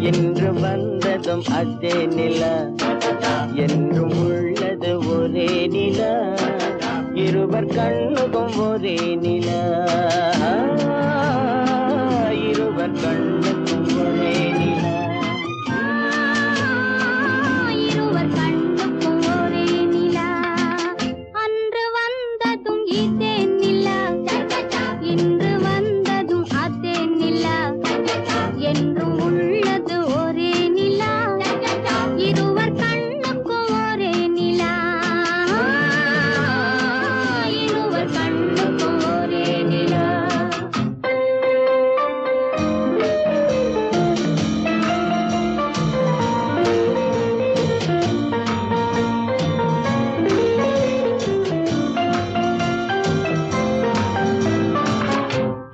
என்று வந்ததும் அதே நிலா என்றும் உள்ளது ஒரே நிலா இருவர் கண்ணுக்கும் ஒரே நிலா இருவர் கண்ணுக்கும் ஒரே நிலா இருவர் கண்ணுக்கும் ஒரே நிலா அன்று வந்ததும் இதே நிலா இன்று வந்ததும் அதே நிலா என்றும் உள்ளது ஒரே நிலா இருவர் கண்ணுக்கும் ஒரே நிலா இருவர் கண்ணுக்கும் ஒரே நிலா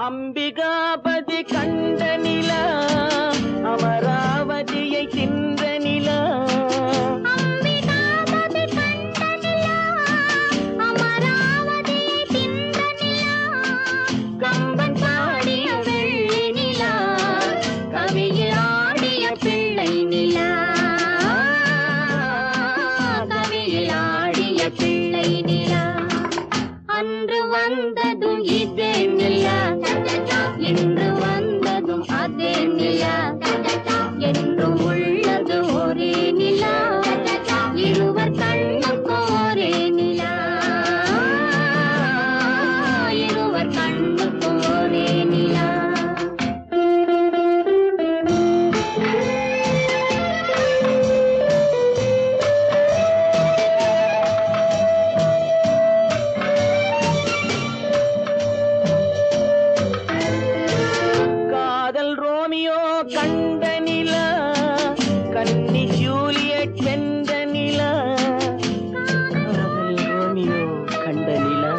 அம்பிகாபதி கண்ட நிலா அமராவதியை தின்ற நிலா அம்பிகாபதி கண்ட நிலா அமராவதியை தின்ற நிலா கம்பன் பாடிய வெள்ளி நிலா கவியில் ஆடிய பிள்ளை நிலா கவியில் ஆடிய பிள்ளை நிலா அன்று வந்ததும் இதே நிலா இன்று வந்ததும் அதே நிலா என்றும் உள்ளது ஒரே நிலா இருவர் கண்ணுக்கும் ஒரே நிலா இருவர் கண்ணுக்கும் ஒரே நிலா காதல் ரோமியோ கண்ட நிலா கன்னி ஜூலியட் வென்ற நிலா காதல் ரோமியோ கண்ட நிலா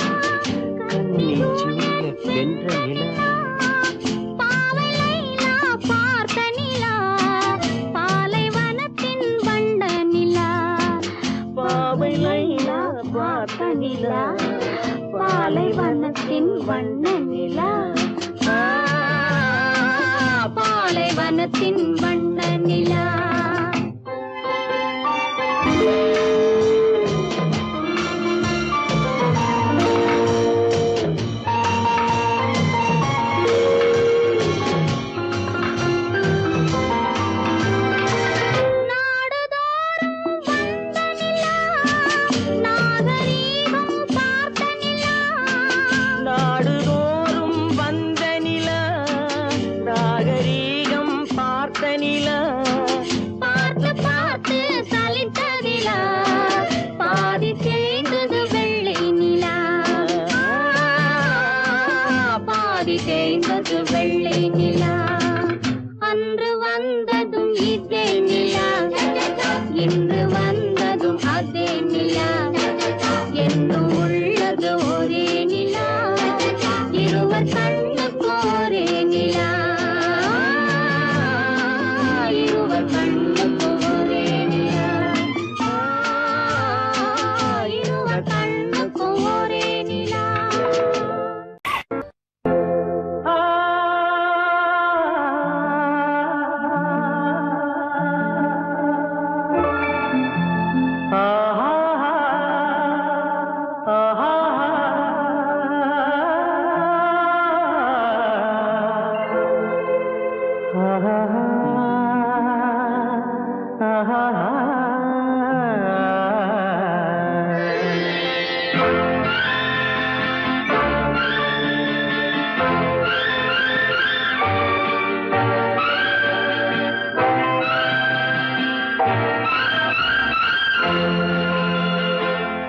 கன்னி ஜூலியட் வென்ற நிலா பாவை லைலா பார்த்த நிலா பாலைவனத்தின் வண்ண நிலா பாவை லைலா பார்த்த நிலா பாலைவனத்தின் வண்ண நிலா பாலைவனத்தின் வண்ண நிலா நாடுதோறும் வந்த நிலா நாகரீகம் பார்த்த நிலா நாடுதோறும் வந்த நிலா நாகரீகம் பார்த்த நிலா பார்த்து பார்த்து சலித்த நிலா பாதி தேய்ந்தது வெள்ளை நிலா பாதி தேய்ந்தது வெள்ளை நிலா அன்று வந்ததும் இதே நிலா இன்று வந்ததும் அதே நிலா என்றும் உள்ளது ஒரே நிலா இருவர் கண்ணுக்கும் ஒரே நிலா இருவர் கண்ணுக்கும் ஒரே நிலா இருவர் கண்ணுக்கும் ஒரே நிலா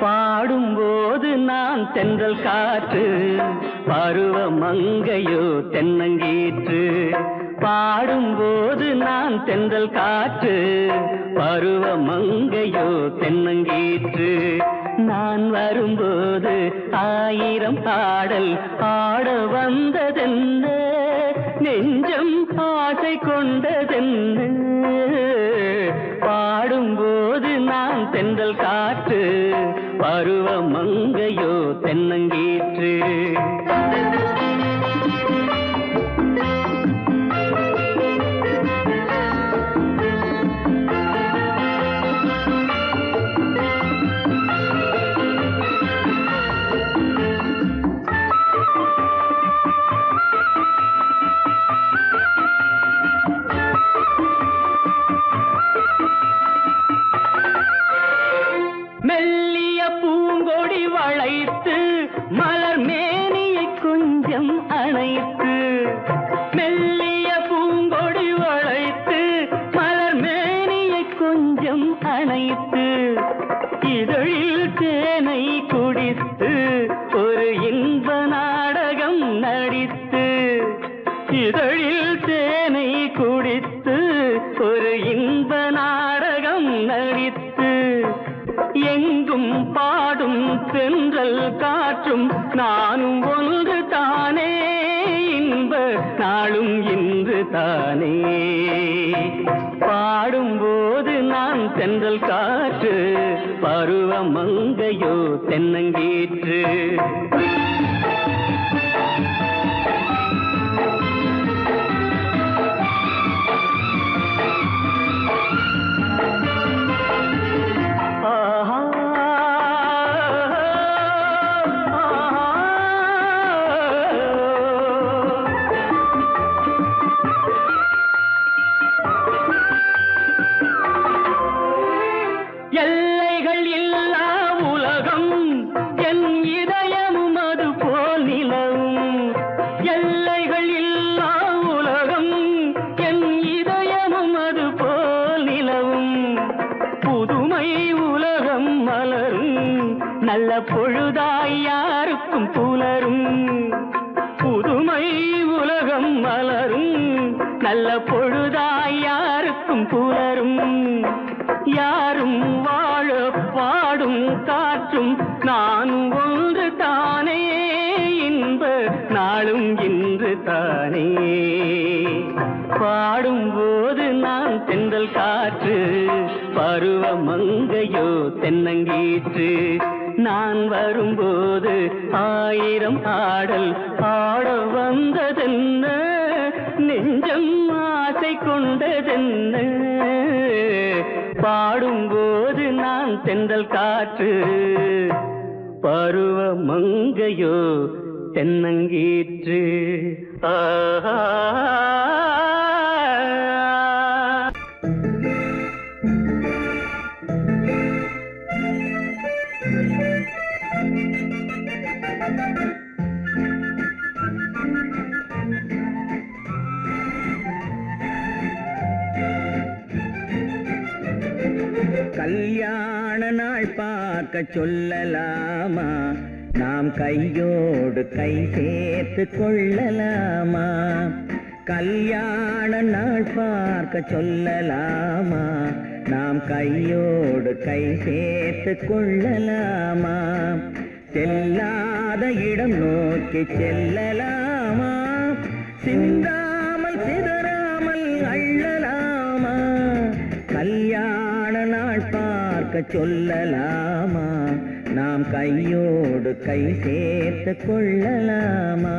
பாடும்போது நான் தென்றல் காற்று பருவ மங்கையோ தென்னங்கீற்று பாடும்போது நான் தென்றல் காற்று பருவ மங்கையோ தென்னங்கீற்று நான் வரும்போது ஆயிரம் பாடல் ஆட வந்ததென்ன நெஞ்சம் ஆசை கொண்டதென்ன பாடும்போது நான் தென்றல் காற்று பருவ மங்கையோ தென்னங்கீற்று அணைத்து இதழில் தேனை குடித்து ஒரு இன்ப நாடகம் நடித்து இதழில் தேனை குடித்து ஒரு இன்ப நாடகம் நடித்து எங்கும் பாடும் தென்றல் காற்றும் நானும் ஒன்று தானே இன்ப நாளும் இன்று தானே பாடும்போது நான் தென்றல் காற்று பருவ மங்கையோ தென்னங்கீற்று எல்லைகள் இல்லா உலகம் என் இதயமும் அது போல் நிலவும் எல்லைகள் இல்லா உலகம் என் இதயமும் அது போல் நிலவும் புதுமை உலகம் மலரும் நல்ல பொழுதாய் யாருக்கும் புலரும் புதுமை உலகம் மலரும் நல்ல பொழுதாய் யாருக்கும் புலரும் யாரும் வாழ பாடும் காற்றும் நானும் ஒன்று தானே இன்ப நாளும் இன்று தானே பாடும்போது நான் தென்றல் காற்று பருவ மங்கையோ தென்னங்கீற்று நான் வரும்போது ஆயிரம் ஆடல் ஆட வந்ததென்ன நெஞ்சம் ஆசை கொண்டதென்ன பாடும்போது நான் தென்றல் காற்று பருவ மங்கையோ தென்னங்கீற்று ஆஹா கல்யாண நாள் பார்க்க சொல்லலாமா நாம் கையோடு கை சேர்த்து கொள்ளலாமா கல்யாண நாள் பார்க்க சொல்லலாமா நாம் கையோடு கை சேர்த்து கொள்ளலாமா செல்லாத இடம் நோக்கி செல்லலாமா சிந்தாமல் சிதறாமல் அள்ளலாமா கல்யாண நாள் பார்க்க சொல்லலாமா நாம் கையோடு கை சேர்த்து கொள்ளலாமா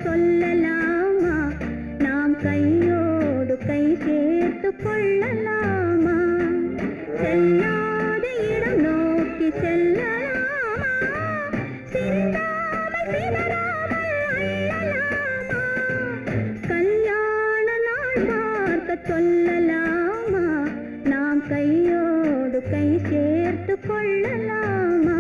சொல்லலாமா நாம் கையோடு கை சேர்த்து கொள்ளலாமா செல்லாத இடம் நோக்கி செல்லலாமா சிந்தாமல் சிதறாமல் அள்ளலாமா கல்யாண நாள் பார்க்க சொல்லலாமா நாம் கையோடு கை சேர்த்து கொள்ளலாமா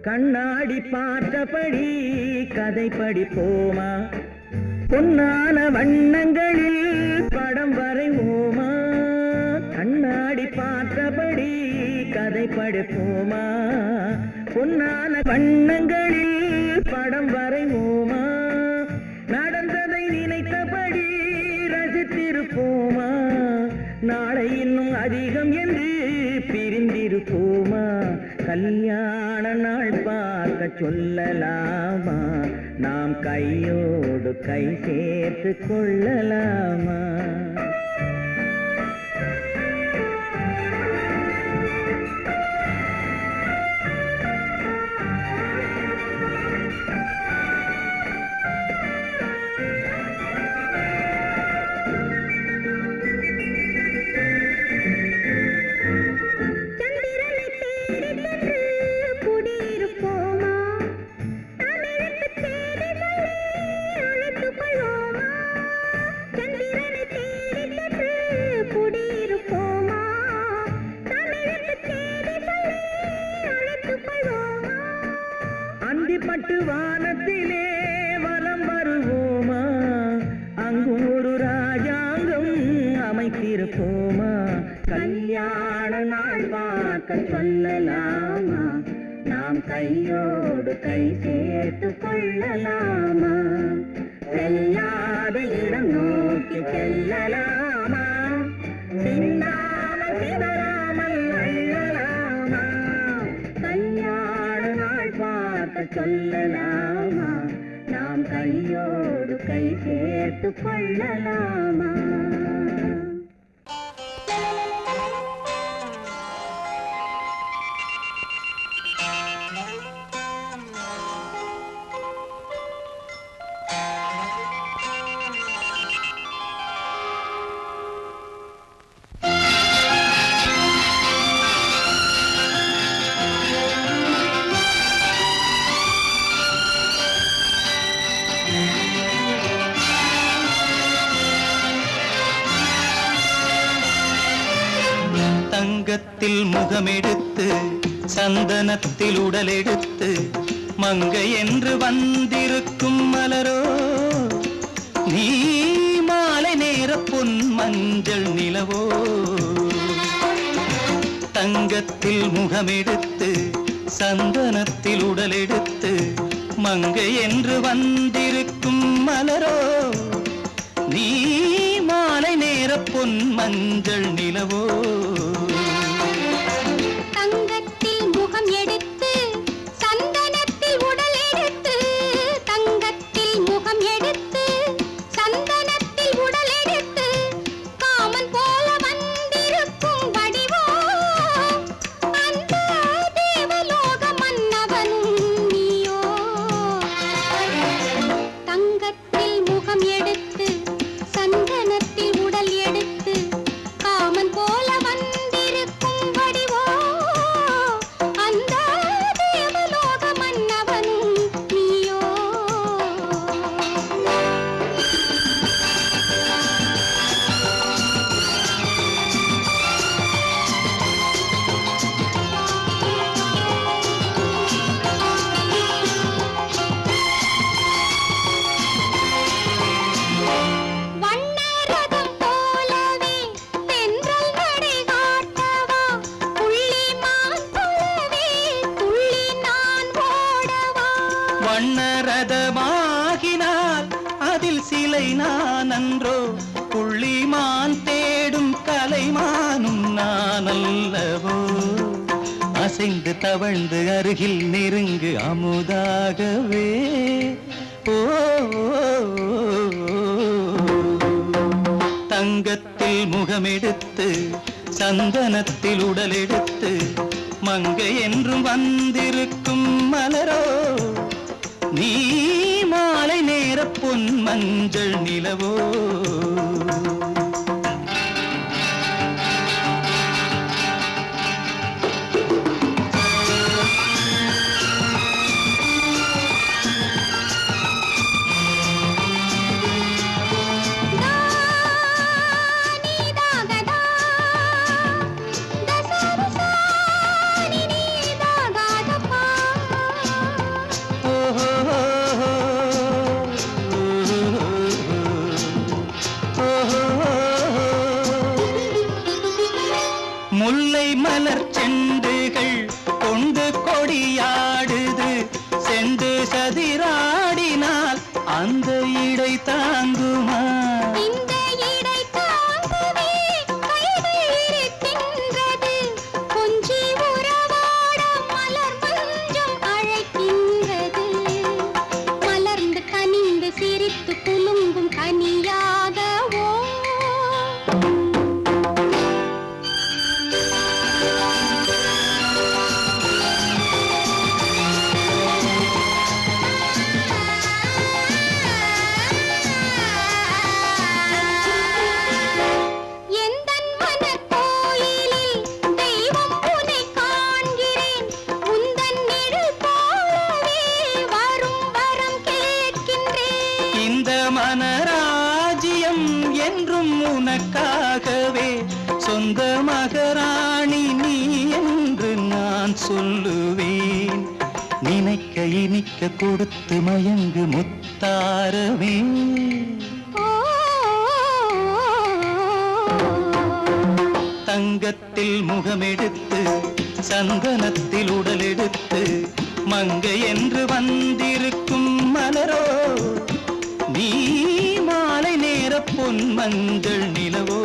கண்ணாடி பார்த்தபடி கதை படிப்போமா பொன்னான வண்ணங்களில் படம் வரைவோமா கண்ணாடி பார்த்தபடி கதை படிப்போமா பொன்னான வண்ணங்களில் படம் அதிகம் என்று பிரிந்திருப்போமா கல்யாண நாள் பார்க்க சொல்லலாமா நாம் கையோடு கை சேர்த்து கொள்ளலாமா பட்டு வானத்திலே வலம் வருவோமா அங்கும் ஒரு ராஜாங்கம் அமைத்திருப்போமா கல்யாண நாள் பார்க்க சொல்லலாமா நாம் கையோடு கை சேர்த்து கொள்ளலாமா செல்லாத இடம் நோக்கி செல்லலாமா சின்னாமல் சிதறாமல் அள்ளலாமா கல்யாண நாள் பார்க்க சொல்லலாமா நாம் கையோடு கை சேர்த்து கொள்ளலாமா தங்கத்தில் முகமெடுத்து சந்தனத்தில் உடலெடுத்து மங்கை என்று வந்திருக்கும் மலரோ நீ மாலை நேர பொன் மஞ்சள் நிலவோ தங்கத்தில் முகமெடுத்து சந்தனத்தில் உடலெடுத்து மங்கை என்று வந்திருக்கும் மலரோ நீ மாலை நேர பொன் மஞ்சள் நிலவோ தங்கத்தில் முகம் எடுத்து சந்தனத்தில் உடல் எடுத்து தங்கத்தில் முகம் எடுத்து சந்தனத்தில் உடல் எடுத்து காமன் போல வந்திருக்கும் வடிவோ அந்த தேவலோக மன்னவனும் நீயோ தங்கத்தில் முகம் எடுத்து சந்தனத்தில் உடல் எடுத்து காமன் போல வந்திருக்கும் வடிவோ அந்த தேவலோக மன்னவனும் நீயோ வண்ணரதம் போலவே தென்றல் நடை காட்டவா புள்ளிமான் போலவே துள்ளி நான் ஓடவா வண்ணரதமாகினால் அதில் சிலை நான் அன்றோ புள்ளிமான் தேடும் கலைமானும் நான் அல்லவோ அசைந்து தவழ்ந்து அருகில் நெருங்கு அமுதாகவே ஓ தங்கத்தில் முகமெடுத்து சந்தனத்தில் உடலெடுத்து மங்கை என்றும் வந்திருக்கும் மலரோ நீ மாலை நேர பொன் மஞ்சள் நிலவோ நீதாகதா தசரசா நீதாகதப்பா முல்லை மலர் செண்டுகள் கொண்டு கொடியாடுது செண்டு சதிராடினால் அந்த இடை தாங்குமா இந்த இடை தாங்குவே கைகள் இருக்கின்றன உனக்காகவே சொந்த மகராணி நீ என்று நான் சொல்லுவேன். நினைக்க இனிக்க கொடுத்து மயங்கு முத்தாரவே. தங்கத்தில் முகமெடுத்து சந்தனத்தில் உடலெடுத்து மங்கை என்று வந்திருக்கும் மலரோ நீ மாலை நேர பொன் மஞ்சள் நிலவோ.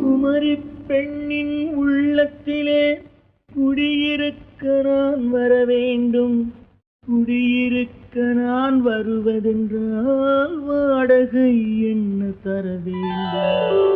குமரி பெண்ணின் உள்ளத்திலே குடியிருக்க நான் வர வேண்டும். குடியிருக்க நான் வருவதென்றால் வாடகை என்ன தர வேண்டும்?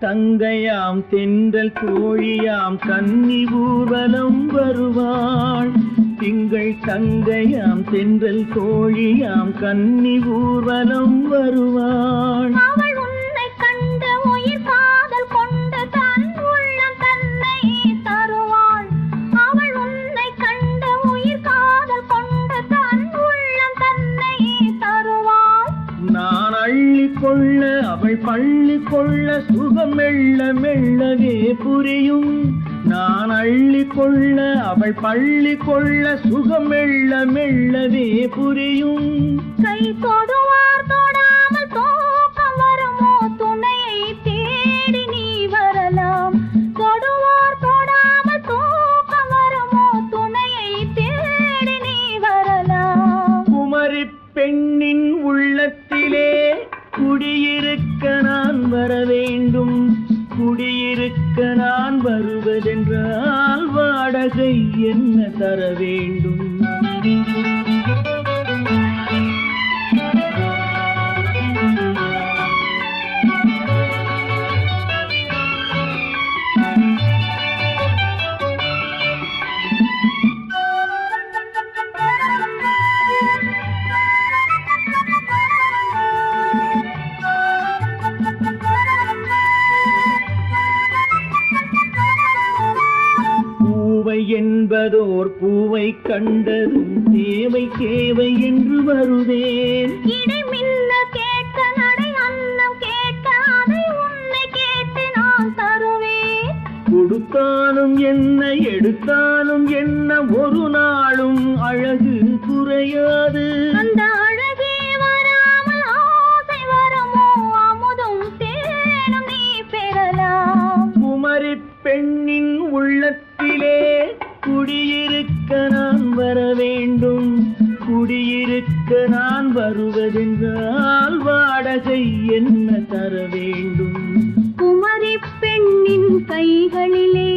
தங்கையாம் தென்றல் தோழியாம் கன்னி ஊர்வலம் வருவாள். திங்கள் தங்கையாம் தென்றல் தோழியாம் கன்னி ஊர்வலம் வருவாள். அவள் உன்னை கண்ட உயிர் காதல் கொண்டு தன் உள்ளம் தன்னை தருவாள். அவள் உன்னை கண்ட உயிர் காதல் கொண்டு தன் உள்ளம் தன்னை தருவாள். நான் அள்ளி கொள்ள அவள் பள்ளி கொள்ள சுகம் மெல்ல மெல்லவே புரியும். நான் அள்ளி கொள்ள அவள் பள்ளி கொள்ள சுகம் மெல்ல மெல்லவே புரியும். கை தொடுவார் தொடாமல் தூக்கம் வருமோ துணையை தேடி நீ வரலாம். தொடுவார் தொடாமல் தூக்கம் வருமோ துணையை தேடி நீ வரலாம். குமரி பெண்ணின் உள்ளத்திலே குடியிருக்க நான் வர வேண்டும். குடியிருக்க நான் வருவதென்றால் வாடகை என்ன தர வேண்டும்? என்பதோர் பூவை கண்டதும் தேவை தேவை என்று வருவேன். இடை மின்ன கேட்க நடை அன்னம் கேட்க அதை உன்னை கேட்டு நான் தருவேன். கொடுத்தாலும் என்ன எடுத்தாலும் என்ன ஒரு நாளும் அழகு குறையாது. அந்த அழகே வராமல் ஆசை வரமோ அமுதும் தேனும் நீ பெறலாம். குமரி பெண்ணின் உள்ளத்திலே குடியிருக்க நான் வர வேண்டும். குடியிருக்க நான் வருவதென்றால் வாடகை என்ன தர வேண்டும்? குமரி பெண்ணின் கைகளிலே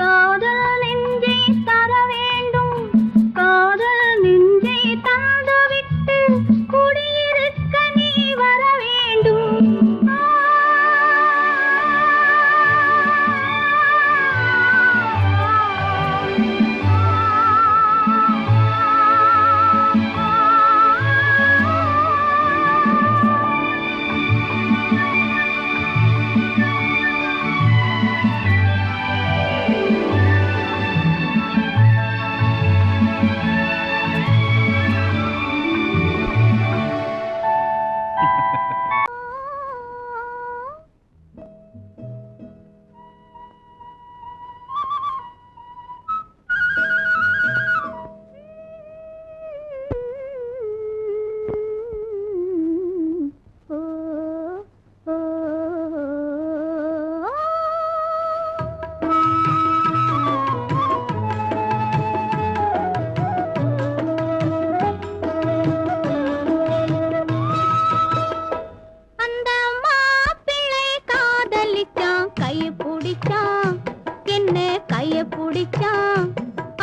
காதல் நெஞ்சை தர வேண்டும். காதல் நெஞ்சை தந்துவிட்டு குடியிருக்க நீ வர வேண்டும். பிடிச்சான்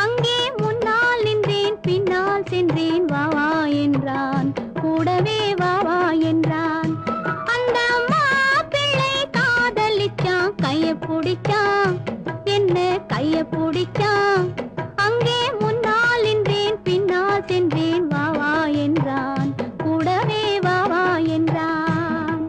அங்கே முன்னால் நின்றேன் பின்னால் சென்றேன் வா வா என்றான் கூடவே வா வா என்றான் அந்த மாப்பிள்ளை காதலிச்சான் கைய பிடிச்சான் என்ன கைய பிடிச்சான் அங்கே முன்னால் நின்றேன் பின்னால் சென்றேன் வா வா என்றான் கூடவே வா வா என்றான்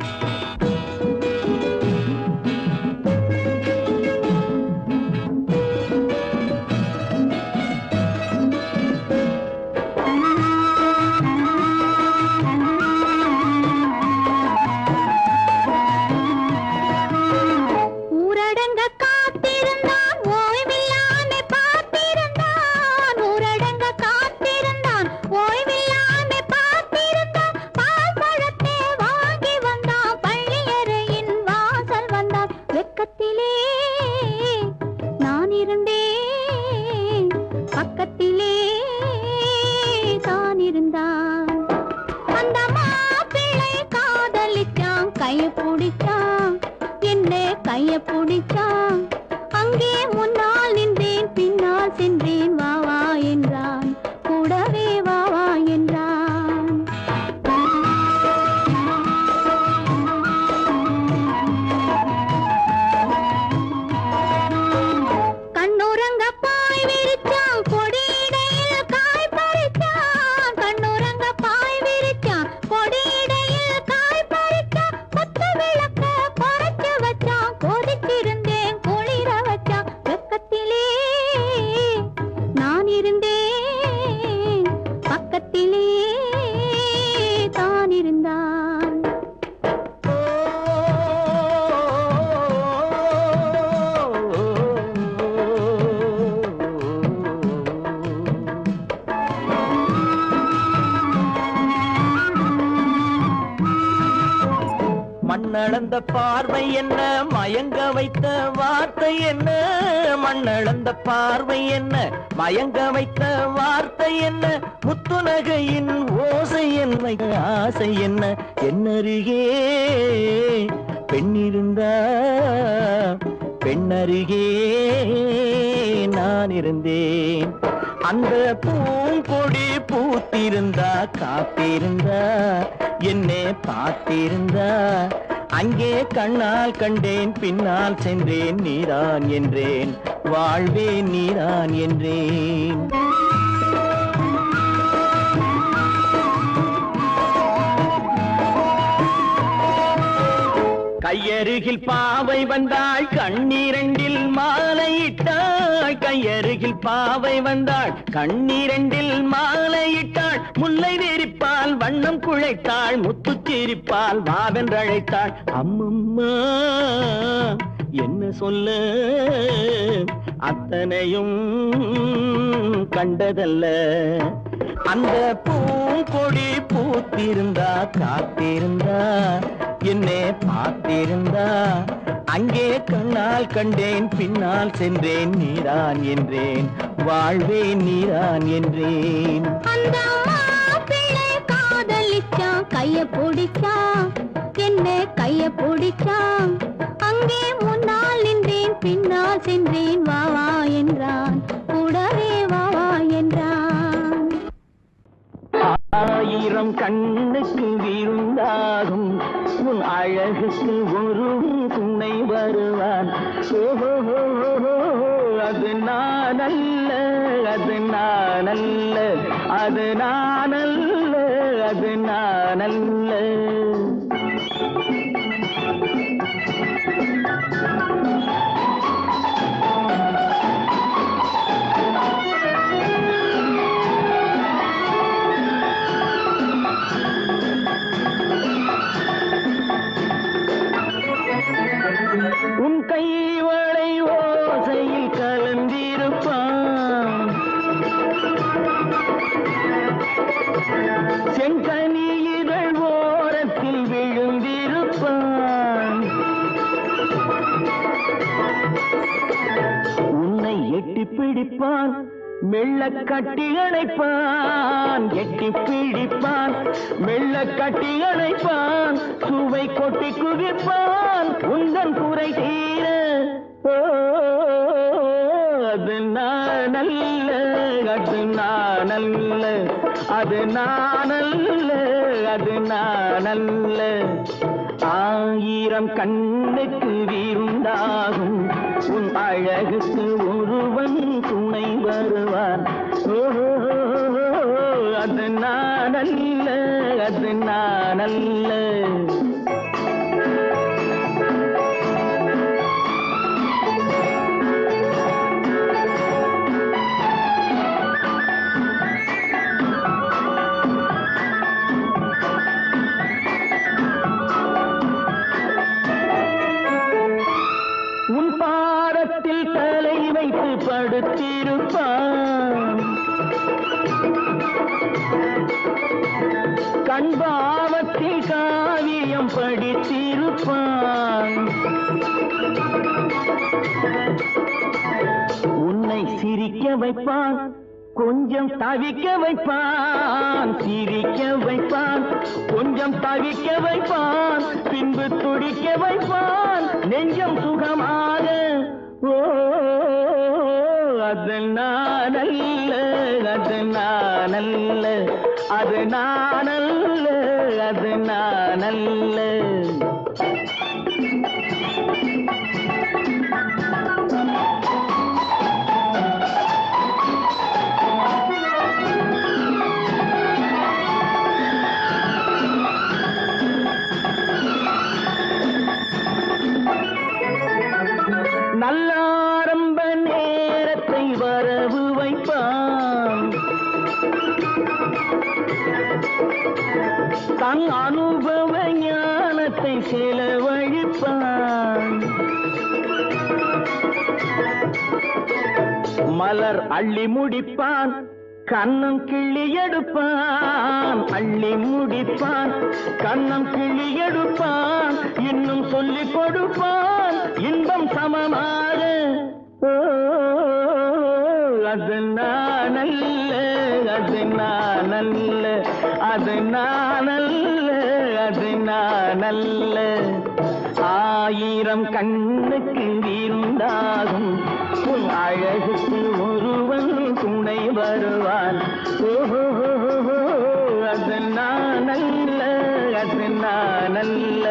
ஊரடங்க காத்திருந்தான் ஓய்வில்லாம பார்த்திருந்தான் ஊரடங்க காத்திருந்தான் ஓய்வில்லாம பார்த்திருந்தான் பால் பழத்தை வாங்கி வந்தான் பள்ளியறையின் வாசல் வந்தான் வெக்கத்திலே நான் இருந்தேன் பக்கத்திலே தான் இருந்தான் அந்த மாப்பிள்ளை காதலிச்சான் கைய பிடிச்சான் என்ன கைய பிடிச்சான் அங்கே முன்னால் நின்றேன் பின்னால் சென்றேன் வா வா என்றான் கூடவே வா வா என்றான் கண்ணுறங்க பாய் விரிச்சான் கொடியிடையில் காய் பறிச்சான் கண்ணுறங்க பாய் விரிச்சான் கொடியிடையில் காய் பறிச்சான் கொத்த விளக்க குறைச்சு வச்சான் கொதிச்சிருந்தேன் குளிர வச்சான் வெக்கத்திலே நான் இருந்தேன் பக்கத்திலே தான் இருந்தான் மண்ணளந்த பார்வை என்ன மயங்க வைத்த வார்த்தை என்ன மண்ணளந்த பார்வை என்ன மயங்க வைத்த வார்த்தை என்ன முத்துநகையின் ஓசை என்ன ஆசை என்ன என்னருகே பெண்ணிருந்தா பெண்ணருகே நான் இருந்தேன் அந்த பூங்கொடி பூத்திருந்தா காத்திருந்தா என்னை பார்த்திருந்தா அங்கே கண்ணால் கண்டேன் பின்னால் சென்றேன் நீதான் என்றேன் வாழ்வே நீதான் என்றேன் கையருகில் பாவை வந்தாள் கண்ணீரண்டில் மாலையிட்டாள் கையருகில் பாவை வந்தாள் கண்ணீரண்டில் மாலையிட்டாள் முல்லை வெறிப்பால் வண்ணம் குழைத்தாள் முத்துச்சிரிப்பால் வாவென்றழைத்தாள் அம்மம்மா என்ன சொல்ல அத்தனையும் கண்டதல்ல அந்த பூங்கொடி பூத்திருந்தா காத்திருந்தா என்னை பார்த்திருந்தா அங்கே கண்ணால் கண்டேன் பின்னால் சென்றேன் நீதான் என்றேன் வாழ்வே நீதான் என்றேன் அந்த மாப்பிள்ளை காதலிச்சான் கைய பிடிச்சான் என்ன கைய பிடிச்சான் அங்கே முன்னால் நின்றேன் பின்னால் சென்றேன் வா வா என்றான் கூடவே வா வா என்றான் ஆயிரம் கண்ணுக்கு விருந்தாகும் உன் அழகுக்கு ஒரு துணை வருவான் அது நான் அல்ல அது நான் அல்ல அது நான் அல்ல அது நான் அல்ல உன் கைவளை ஓசையில் கலந்திருப்பான் செங்கனியிதழ் ஓரத்தில் விழுந்திருப்பான் உன்னை எட்டி பிடிப்பான் மெல்ல கட்டி அணைப்பான் எட்டி பிடிப்பான் மெல்ல கட்டி அணைப்பான் சுவை கொட்டி குவிப்பான் உந்தன் குறை தீர அது நான் அல்ல, அது நான் அல்ல, அது நான் அல்ல, அது நான் அல்ல. ஆயிரம் கண்ணுக்கு விருந்தாகும் உன் அழகுக்கு ஒருவன் துணை வருவான். ஓஹோ, அது நான் அல்ல, அது நான் அல்ல. உன் பாதத்தில் தலை வைத்து படுத்திருப்பான், கண்பாவத்தில் காவியம் படித்திருப்பான். உன்னை சிரிக்க வைப்பான், கொஞ்சம் தவிக்க வைப்பான், சிரிக்க வைப்பான், கொஞ்சம் தவிக்க வைப்பான், பின்பு துடிக்க வைப்பான், நெஞ்சம் சுகமாக. ஓ, அது நான் அல்ல, அது நான் அல்ல, அது நான் அல்ல, அது நான் அல்ல. நல்ல ஆரம்ப நேரத்தை வரவு வைப்பான், தன் அனுபவ ஞானத்தை செலவழிப்பான். மலர் அள்ளி முடிப்பான், கண்ணம் கிள்ளி எடுப்பான், அள்ளி முடிப்பான், கண்ணம் கிள்ளி எடுப்பான், இன்னும் சொல்லிக் கொடுப்பான், இன்பம் சமமாக. ஓ, அது நான் அல்ல, அது நான் அல்ல, அது நான் அல்ல, அது நான் அல்ல. ஆயிரம் கண்ணுக்கு விருந்தாகும் உன் அழகுக்கு ஒருவன் துணை வருவான். ஓஹோ, அது நான் அல்ல, அது நான் அல்ல,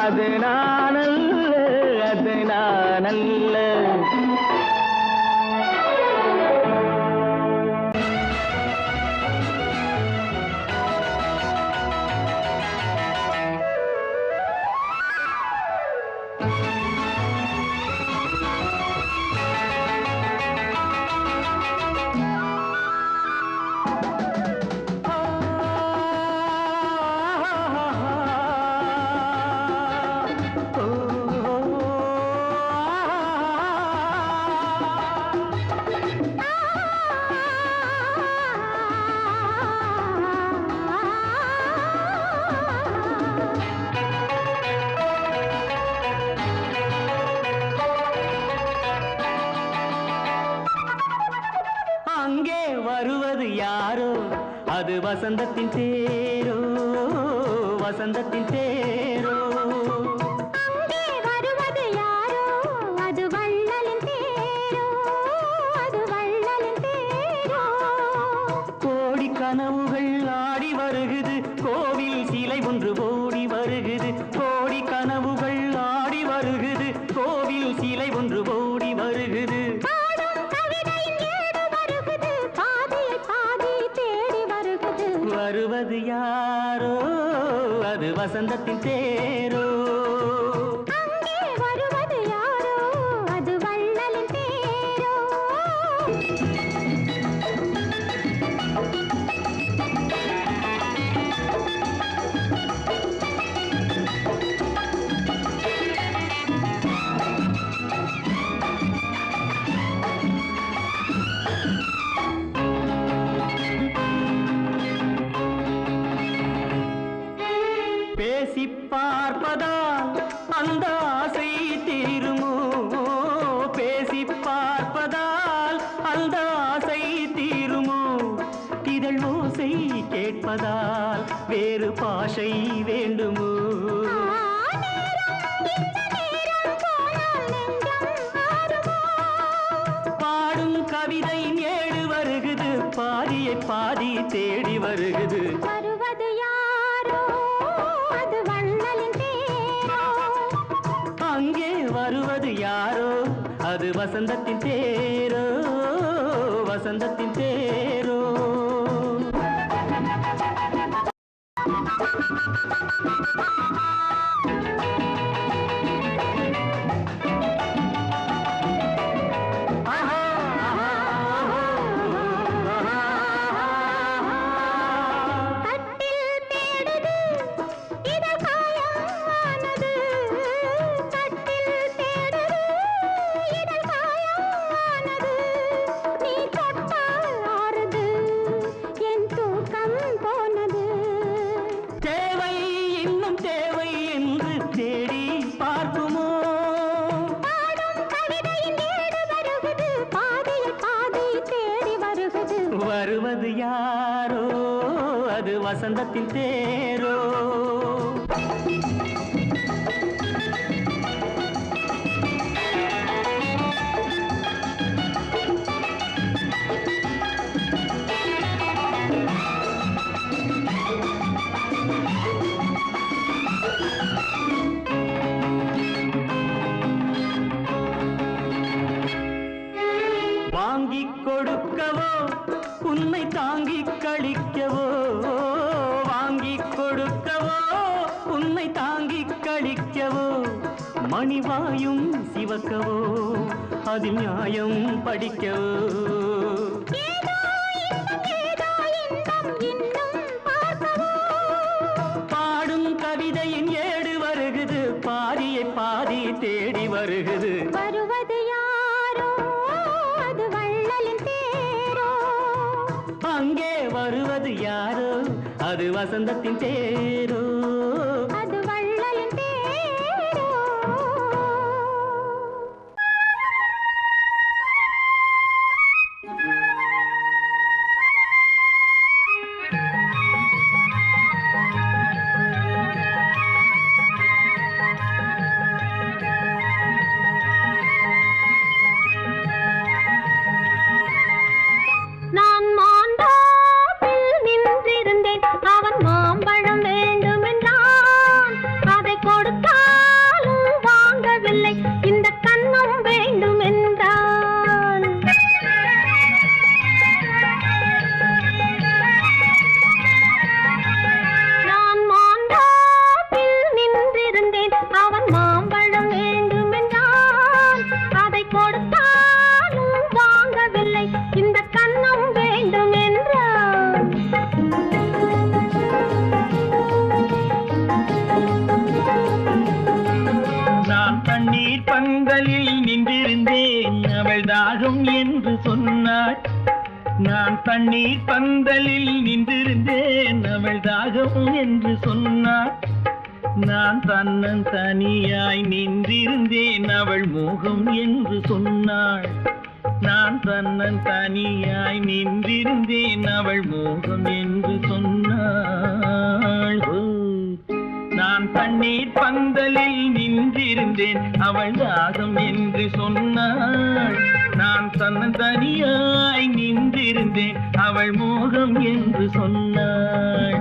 அது நான் அல்ல, அது நான் அல்ல. அங்கே வருவது யாரோ, அது வசந்தத்தின் தேரோ, வசந்தத்தின் தேரோ. அங்கே வருவது யாரோ, அது வள்ளலின் தேரோ, அது வள்ளலின் தேரோ. கோடி கனவுகள் ஆடி வருகுது, கோவில் சிலை ஒன்று ஓடி வருகுது. கோடி கனவுகள் ஆடி வருகுது, கோவில் சிலை ஒன்று ஓடி வருகுது. பாடும் கவிதையின் ஏடு வருகுது, பாதியை பாதி தேடி வருகுது. வருவது யாரோ, அது வசந்தத்தின் தேரோ. அங்கே வருவது யாரோ, அது வள்ளலின் தேரோ. பேசி பார்ப்பதால் அந்த ஆசை தீருமோ, பேசி பார்ப்பதால் அந்த ஆசை தீருமோ. இதழ் ஓசை கேட்பதால் வேறு பாஷை வேண்டுமோ. பாடும் கவிதையின் ஏடு வருகுது பாதியை பாதி தேடி வருகுது வருவது யாரோ அது வள்ளலின் தேரோ அங்கே வருவது யாரோ அது வசந்தத்தின் தேரோ வசந்தத்தின் தேரோ கட்டில் தேடுது இதழ் காயமானது கட்டில் தேடுது இதழ் காயமானது நீ தொட்டால் ஆறுது என் தூக்கம் போனது தேவை இன்னும் தேவை என்று தேடி பார்க்குமோ பாடும் கவிதையின் ஏடு வருகுது பாதியை பாதி தேடி வருகுது வருவது யாரோ அது வசந்தத்தின் தேரோ வாங்கிக் கொடுக்கவோ உன்னை தாங்கிக் கழிக்கவோ வாங்கிக் கொடுக்கவோ உன்னை தாங்கிக் கழிக்கவோ மணிவாயும் சிவக்கவோ அதில் நியாயம் படிக்கவோ ஏதோ இன்பம் இன்னும் பார்க்கவோ பாடும் கவிதையின் ஏடு வருகுது பாதியை பாதி தேடி வருகுது வருவது யாரோ அது வள்ளலின் தேரோ அங்கே வருவது யாரோ அது வசந்தத்தின் தேரோ அது வள்ளலின் தேரோ நான் மாந்தோப்பில் நின்றிருந்தேன் அவன் மாம்பழம் வேண்டுமென்றான் அதை கொடுத்தாலும் வாங்கவில்லை இந்த கன்னம் வேண்டுமென்றான் நான் மாந்தோப்பில் நின்றிருந்தேன் அவன் மாம்பழம் வேண்டுமென்றான் அதை கொடுத்தாலும் வாங்கவில்லை இந்த கன்னம் வேண்டுமென்றான் நான் தண்ணீர் பந்தலில் நின்றிருந்தேன் அவள் தாகம் என்று சொன்னாள் நான் தண்ணீர் பந்தலில் நின்றிருந்தேன் அவள் தாகம் என்று சொன்னாள் நான் தன்னன் தனியாய் நின்றிருந்தேன் அவள் மோகம் என்று சொன்னாள் நான் தன்னன் தனியாய் நின்றிருந்தேன் அவள் மோகம் என்று சொன்னாள் ஓ, நான் தண்ணீர் பந்தலில் நின்றிருந்தேன் அவள் தாகம் என்று சொன்னாள் நான் தன்னன் தனியாய் நின்றிருந்தேன் அவள் மோகம் என்று சொன்னாள்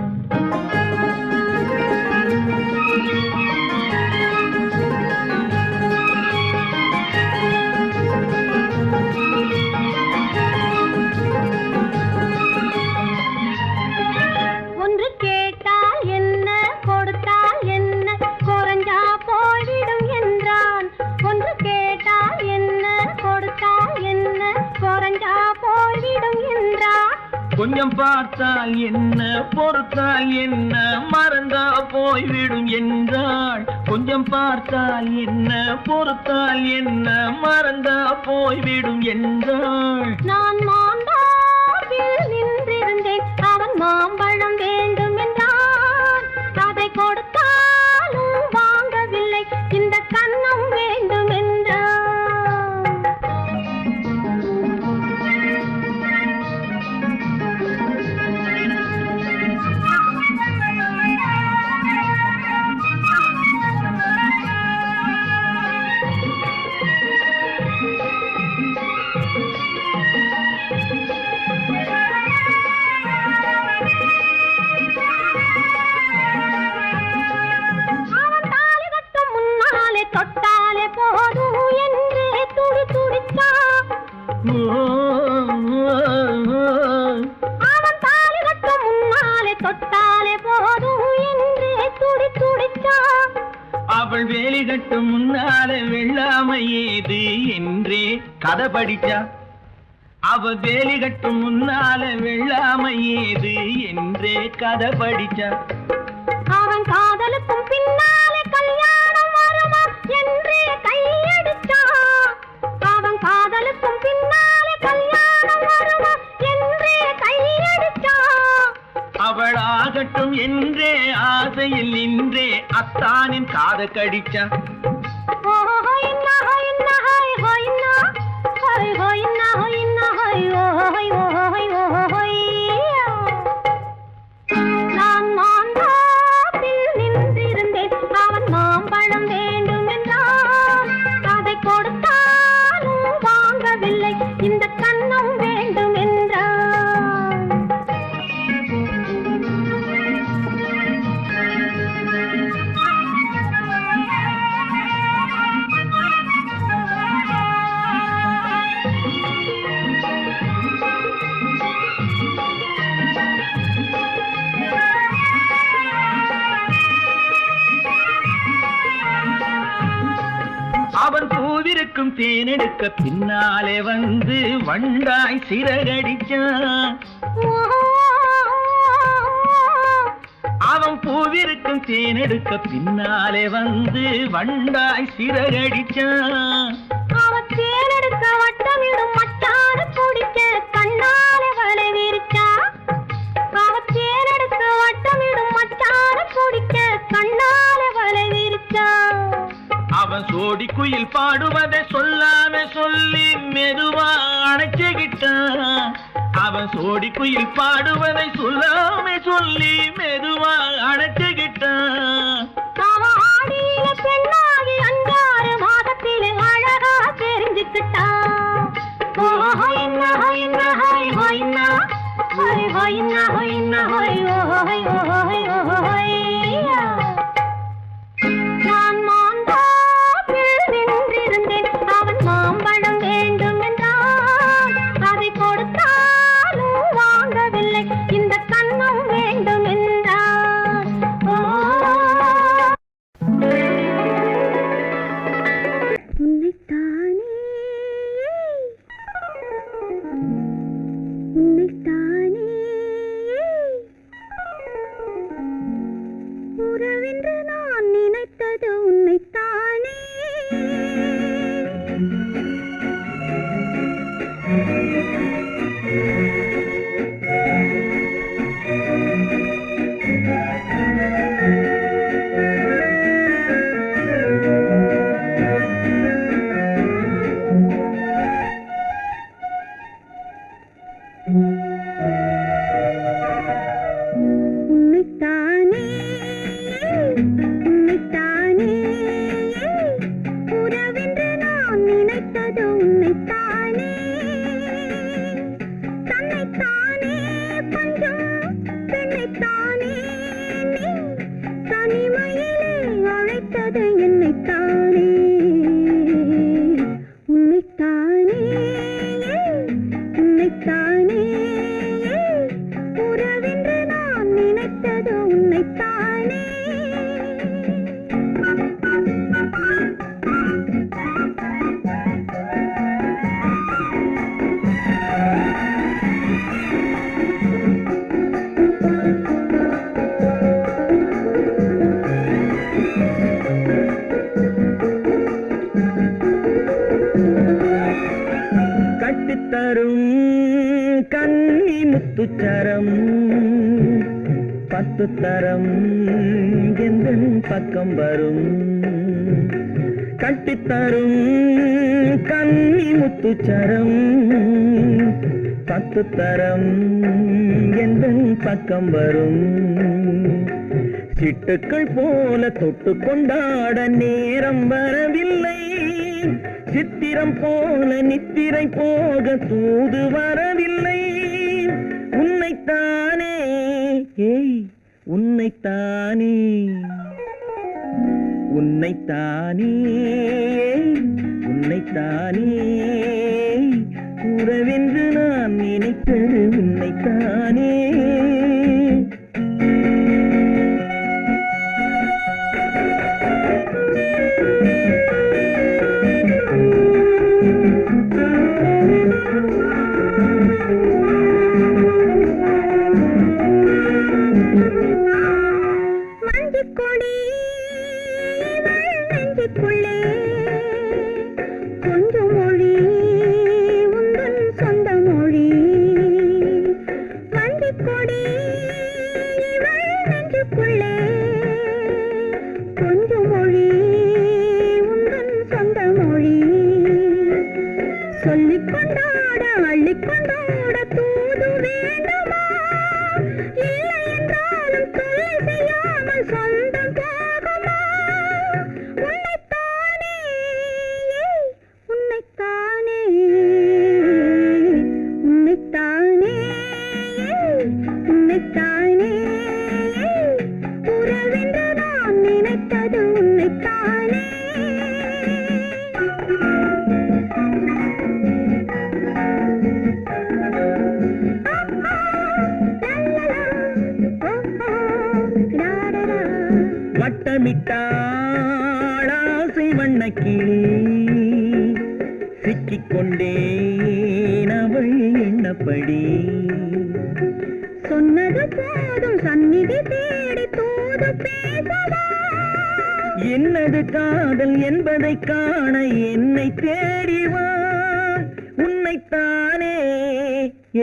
ஒன்று கேட்டால் என்ன கொடுத்தால் என்ன குறைஞ்சா போய்விடும் என்றான் ஒன்று கேட்டால் என்ன கொடுத்தால் என்ன குறைஞ்சா போய்விடும் என்றான் கொஞ்சம் பார்த்தால் என்ன பொறுத்தால் என்ன மறந்தா போய்விடும் என்றாள் கொஞ்சம் பார்த்தால் என்ன பொறுத்தால் என்ன மறந்தா போய்விடும் என்றாள் நான் மாந்தோப்பில் நின்றிருந்தேன் அவன் மாம்பழம் வேண்டுமென்றான் அதை கொடுத்தாலும் வாங்கவில்லை இந்த கன்னம் வேண்டுமென்றான் அவன் தாலி கட்டும் முன்னாலே தொட்டாலே போதும் என்றே துடி துடிச்சான். அவள் வேலி கட்டும் முன்னாலே வெள்ளாமை ஏது என்றே கதை படிச்சா. அவ வேலி கட்டும் முன்னாலே வெள்ளாமை ஏது என்றே கதை படிச்சா. அவன் காதலுக்கும் பின்னாலே கல்யாணம் வருமா என்றே கையடிச்சான். அவன் காதலுக்கும் பின்னாலே கல்யாணம் வருமா என்றே கையடிச்சான். அவள் ஆகட்டும் என்றே ஆசையில் நின்றே அத்தானின் காத கடிச்சா. நான் மாந்தாப்பில் நின்றிருந்தேன். அவன் மாம்பழம் வேண்டும் என்றான். அதை கொடுத்தாலும் வாங்கவில்லை. இந்த கன்னம் வேண்டும் என்றான். அவன் பூவிருக்கும் தேனெடுக்க பின்னாலே வந்து வண்டாய் சிறகடிச்சான். அவன் பூவிருக்கும் தேனெடுக்க பின்னாலே வந்து வண்டாய் சிறகடிச்சான். அவன் தேனெடுக்க வட்டமிடும் மட்டான குடிக்க கண்ணாலே வலை விரிச்சா. அவன் தேனெடுக்க வட்டமிடும் மட்டான குடிக்க கண்ணாலே வலை விரிச்சா. அவன் சோடி குயில் பாடுவதை சொல்லாம சொல்லி மெதுவா அணைச்சுக்கிட்டான். அவன் சோடி குயில் பாடுவதை சொல்லாம சொல்லி மெதுவா அணைச்சுக்கிட்டான். அவன் ஆடியில பெண்ணாகி 5-6 மாதத்திலே அழகா தெரிஞ்சுக்கிட்டான். நான் மாந்தாப்பில் நின்றிருந்தேன். அவன் மாம்பழம் வேண்டும் என்றான். அதை கொடுத்தாலும் வாங்கவில்லை. இந்த கன்னம் வேண்டும் என்றான். உன்னைத்தானே உன்னைத்தானே உறவென்று நான் நினைத்தது உன்னைத்தானே. உன்னைத்தானே உன்னைத்தானே உறவென்று நான் நினைத்தது உன்னைத்தானே. தன்னைத்தானே பஞ்சம் பெண்ணைத்தானே நீ தனிமையிலே அழைத்தது என்னைத்தானே. உன்னைத்தானே உன்னைத்தானே உறவென்று நான் நினைத்தது உன்னைத்தானே. கட்டித்தரும் கன்னி முத்துச்சரம் 10 தரம் எந்தன் பக்கம் வரும். கட்டித்தரும் கன்னி முத்துச்சரம் 10 தரம் எந்தன் பக்கம் வரும். சிட்டுக்கள் போல தொட்டு கொண்டாட நேரம் வரவில்லை. சித்திரம் போல நித்திரை போக தூது வரவில்லை. உன்னைத்தானே ஏய் உன்னைத்தானே உன்னைத்தானே உன்னைத்தானே உறவென்று நான் நினைத்தது உன்னைத்தானே. மஞ்சக்கொடி நெஞ்சுக்குள்ளே கொஞ்சம் மொழி உந்தன் சொந்த மொழி. மஞ்சக்கொடி நெஞ்சுக்குள்ளே கொஞ்சம் மொழி உந்தன் சொந்த மொழி. சொல்லிக் கொண்டாட அள்ளிக் கொண்டாட தூது வேண்டுமா? இல்லை என்றாலும் தொல்லை செய்யாமல் சொந்தம் போகுமா? உன்னைத்தானே உன்னைத்தானே உன்னைத்தானே உன்னைத்தானே உறவென்று நான் நினைத்தது உன்னைத்தானே. வட்டமிட்டாளாசை வண்ணக்கிளி சிக்கிக்கொண்டேன் அவள் எண்ணப்படி. சொன்னது போதும் சந்நிதி தேடி தூது பேசவா? என்னது காதல் என்பதை காண என்னை தேடிவா. உன்னைத்தானே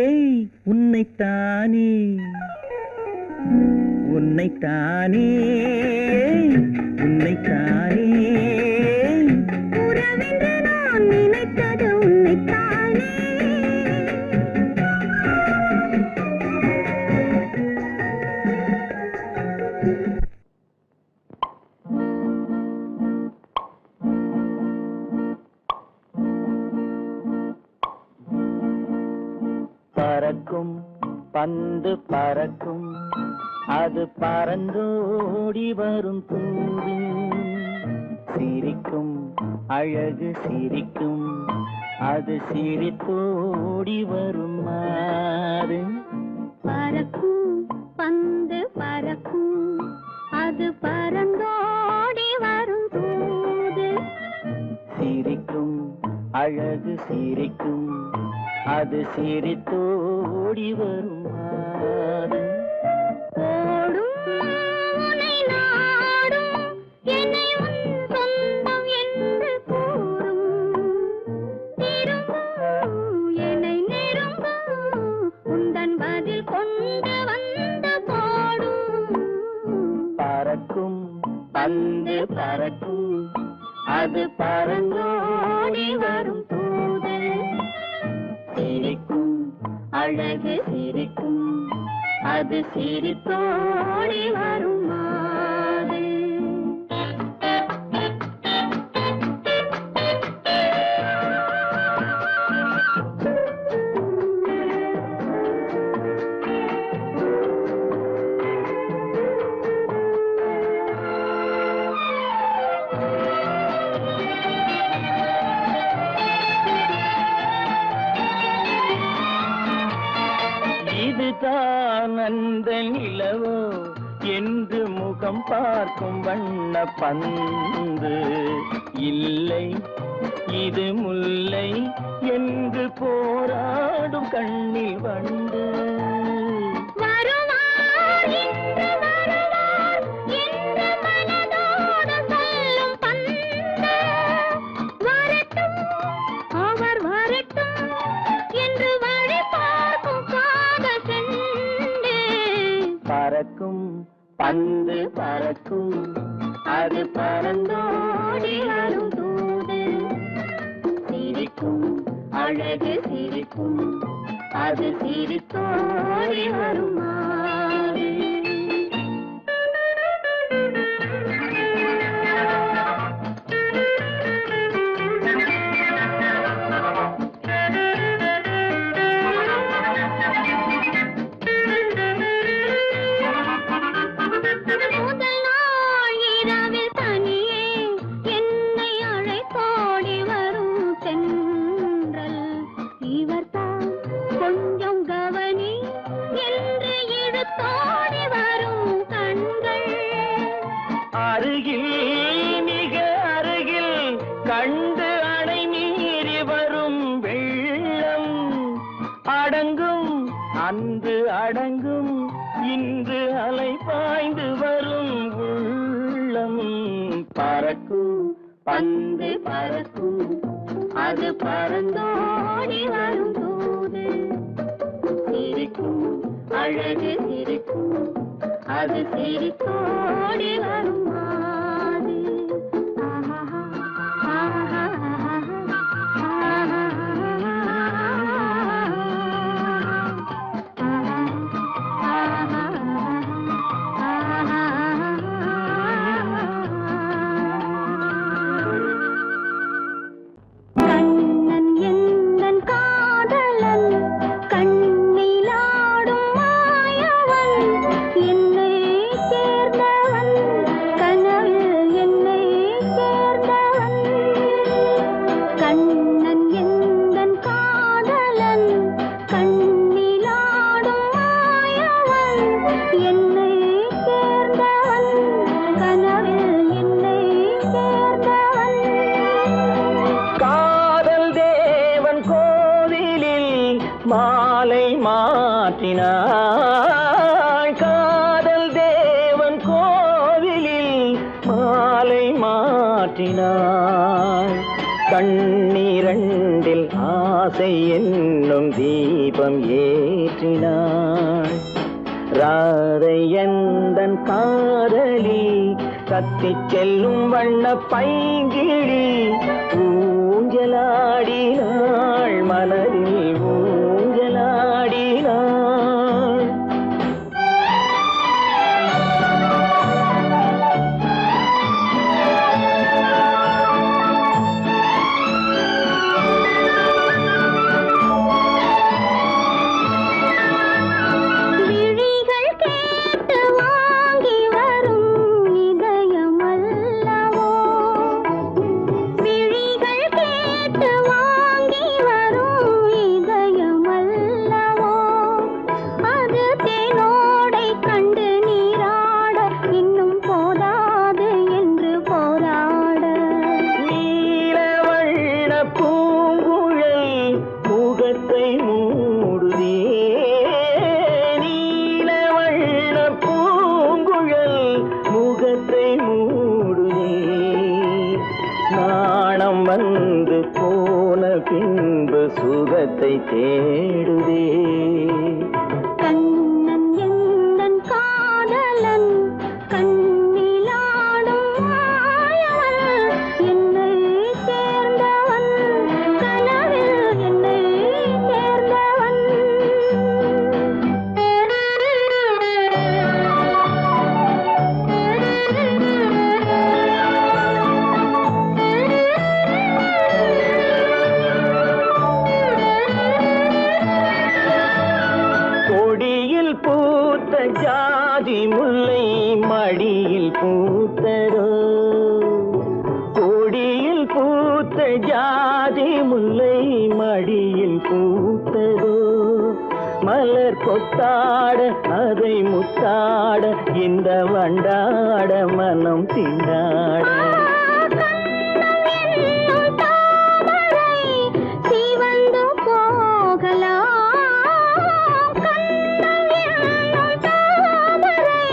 ஏய் உன்னைத்தானே உன்னைத்தானே உன்னைத்தானே உறவென்று நான் நினைத்தது உன்னைத்தானே. பறக்கும் பந்து பறக்கும் அது பறந்தோடி வரும் தூது. சிரிக்கும் அழகு சிரிக்கும் அது சிரித்தோடி வரும் மாறு. பறக்கும் பந்து பறக்கும் அது பறந்தோடி வரும் தூது. சிரிக்கும் அழகு சிரிக்கும் அது சிரித்தோடி வரும் மாறு. ஓடும் உன்னை நாடும் என்னை உன் சொந்தம் என்று கூறும். திரும்பும் என்னை நெருங்கும் உந்தன் பதில் கொண்டு வந்து போடும். பறக்கும் பந்து பறக்கும் அது பறந்தோடி வரும் தூது. சிரிக்கும் அழகு சிரிக்கும் அது சிரித்தோடி வரும் மாது. இதுதான் அந்த நிலவோ என்று முகம் பார்க்கும் வண்ண பந்து. இல்லை இது முல்லை என்று போராடும் கண்ணில் வண்டு. வருவார் இன்று வருவார் என்று மனதோடு சொல்லும் பந்து. வரட்டும் அவர் வரட்டும் என்று வழி பார்க்கும் காதல் செண்டு. பறக்கும் பந்து பறக்கும் அது பறந்தோடி வரும் தூது. சிரிக்கும் அழகு சிரிக்கும் அது சிரித்தோடி வரும் மாறு. முதல் நாள் இரவில் தனியே என்னை அழைத்தோடி வரும் தென்றல். இவர்தான் கொஞ்சம் கவனி என்று இழுத்தோடி வரும் கண்கள். அருகில் மிக அருகில் கண்டு அணை மீறி வரும் வெள்ளம் அடங்கும் அன்று அடங்கும் இன்று அலை பாய்ந்து வரும் உள்ளம். பறக்கும் பந்து பறக்கும் அது பறந்தோடி வரும் போது சிரிக்கும் அழகு சிரிக்கும் அது சிரித்தோடி வரும் மாது. கண்ணன் எந்தன் காதலன் கண்ணிலாடும் மாயவன் என்னை சேர்ந்தவன் கனவில் என்னை சேர்ந்தவன். கண்ணன் எந்தன் காதலன் கண்ணிலாடும் மாயவன் என்னை சேர்ந்தவன் கனவில் என்னை சேர்ந்தவன். காதல் தேவன் கோவிலில் மாலை மாற்றினாய். காதல் தேவன் கோவிலில் மாலை மாற்றினாய். கண்ணீரண்டில் ஆசை என்னும் தீபம் ஏற்றினாய். ராதை எந்தன் காதலி கத்திச் செல்லும் வண்ண பைங்கிழி ஊஞ்சலாடினாள் மலரில் ஊஞ்சலாடினாள். விழிகள் கேட்டு வாங்கி வரும் இதயம் அல்லவோ. விழிகள் கேட்டு வாங்கி வரும் இதயம் அல்லவோ. அது தேனோடை கண்டு நீராட இன்னும் போதாது என்று போராட. நீலவண்ண பூங்குழல் முகத்தை மூடுதே. நீலவண்ண பூங்குழல் முகத்தை மூடுதே. நாணம் வந்து போன பின்பு சுகத்தை தேடுதே. கண்ணன் எந்தன் காதலன் கண்ணிலாடும் மாயவன் என்னை சேர்ந்தவன் கனவில் என்னை சேர்ந்தவன். கொடியில் பூத்த ஜாதி முல்லை மடியில் பூத்ததோ. கொடியில் பூத்த ஜாதி முல்லை மடியில் பூத்ததோ. மலர் கொத்தாட அதை முத்தாட இந்த வண்டாட மனம் திண்டாட. என்னும் தாமரை சிவந்து போகலாம். கண்ணம் என்னும் தாமரை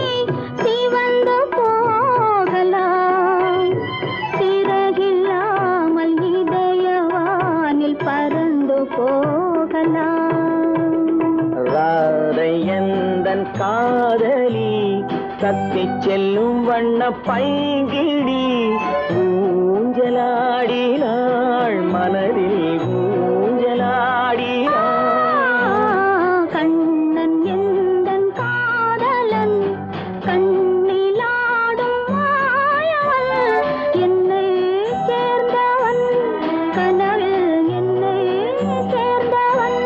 சிவந்து போகலாம். சிறகில்லாமல் இதயவானில் பறந்து போகலாம். ராதை எந்தன் காதலி கத்திச் செல்லும் வண்ண பைங்கிழி ஊஞ்சலாடினாள் மலரில் ஊஞ்சலாடினாள். கண்ணன் எந்தன் காதலன் கண்ணிலாடும் மாயவன் என்னை சேர்ந்தவன் கனவில் என்னை சேர்ந்தவன்.